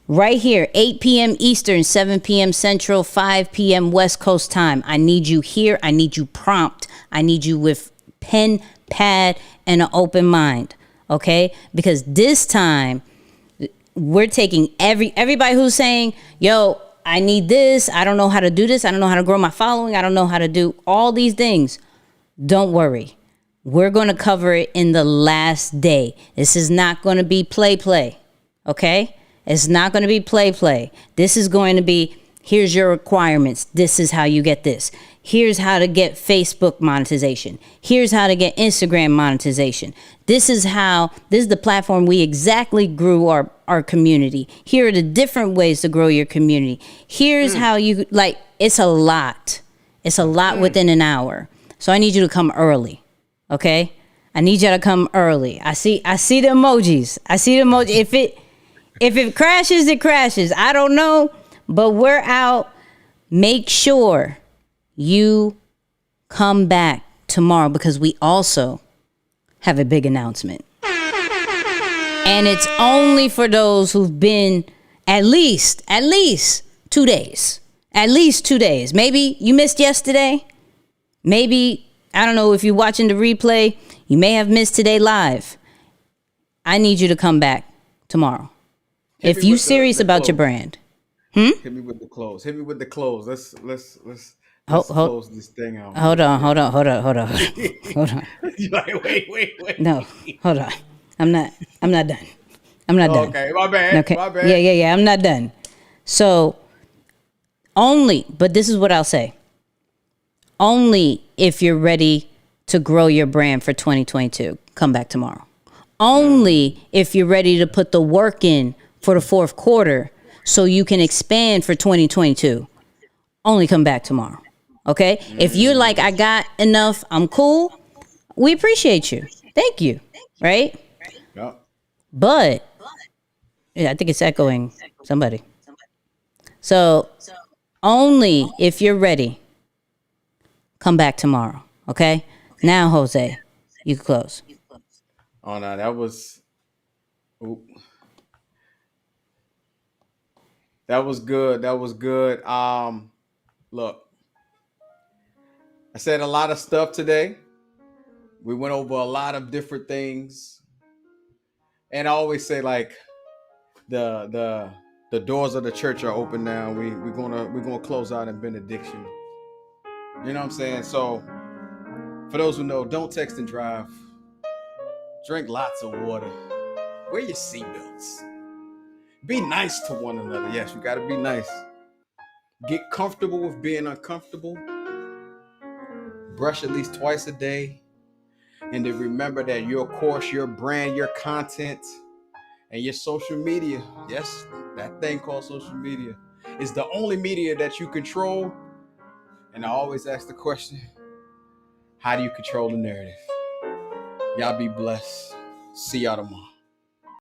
right here, 8 p.m. Eastern, 7 p.m. Central, 5 p.m. West Coast time. I need you here. I need you prompt. I need you with pen, pad, and an open mind. Okay. Because this time we're taking everybody who's saying, yo, I need this. I don't know how to do this. I don't know how to grow my following. I don't know how to do all these things. Don't worry. We're going to cover it in the last day. This is not going to be play. Okay? It's not going to be play. This is going to be, here's your requirements. This is how you get this. Here's how to get Facebook monetization. Here's how to get Instagram monetization. This is the platform we exactly grew our community. Here are the different ways to grow your community. Here's how you, it's a lot. It's a lot within an hour. So I need you to come early. Okay? I need you to come early. I see the emojis. If it crashes, it crashes. I don't know, but we're out. Make sure you come back tomorrow because we also have a big announcement. And it's only for those who've been at least 2 days. At least 2 days. Maybe you missed yesterday. Maybe, I don't know, if you're watching the replay, you may have missed today live. I need you to come back tomorrow. If you're serious about your brand. Hit me with the close. Let's close this thing out. Hold on. You're like, wait. No, hold on. I'm not done. I'm not done. Okay, my bad. Okay. My bad. Yeah. I'm not done. So but this is what I'll say. Only if you're ready to grow your brand for 2022, come back tomorrow. Only if you're ready to put the work in for the 4th quarter so you can expand for 2022. Only come back tomorrow. Okay? If you're like, I got enough, I'm cool, we appreciate you. Thank you. Right? Yep. But yeah, I think it's echoing somebody. So only if you're ready, come back tomorrow. Okay? Now, Jose, you can close. Oh no, that was good. Look, I said a lot of stuff today. We went over a lot of different things. And I always say, like, the doors of the church are open now. We're gonna close out in benediction. You know what I'm saying? So for those who know, don't text and drive. Drink lots of water. Wear your seatbelts. Be nice to one another. Yes, you gotta be nice. Get comfortable with being uncomfortable. Brush at least twice a day. And then remember that your course, your brand, your content, and your social media, yes, that thing called social media, is the only media that you control. And I always ask the question, how do you control the narrative? Y'all be blessed. See y'all tomorrow.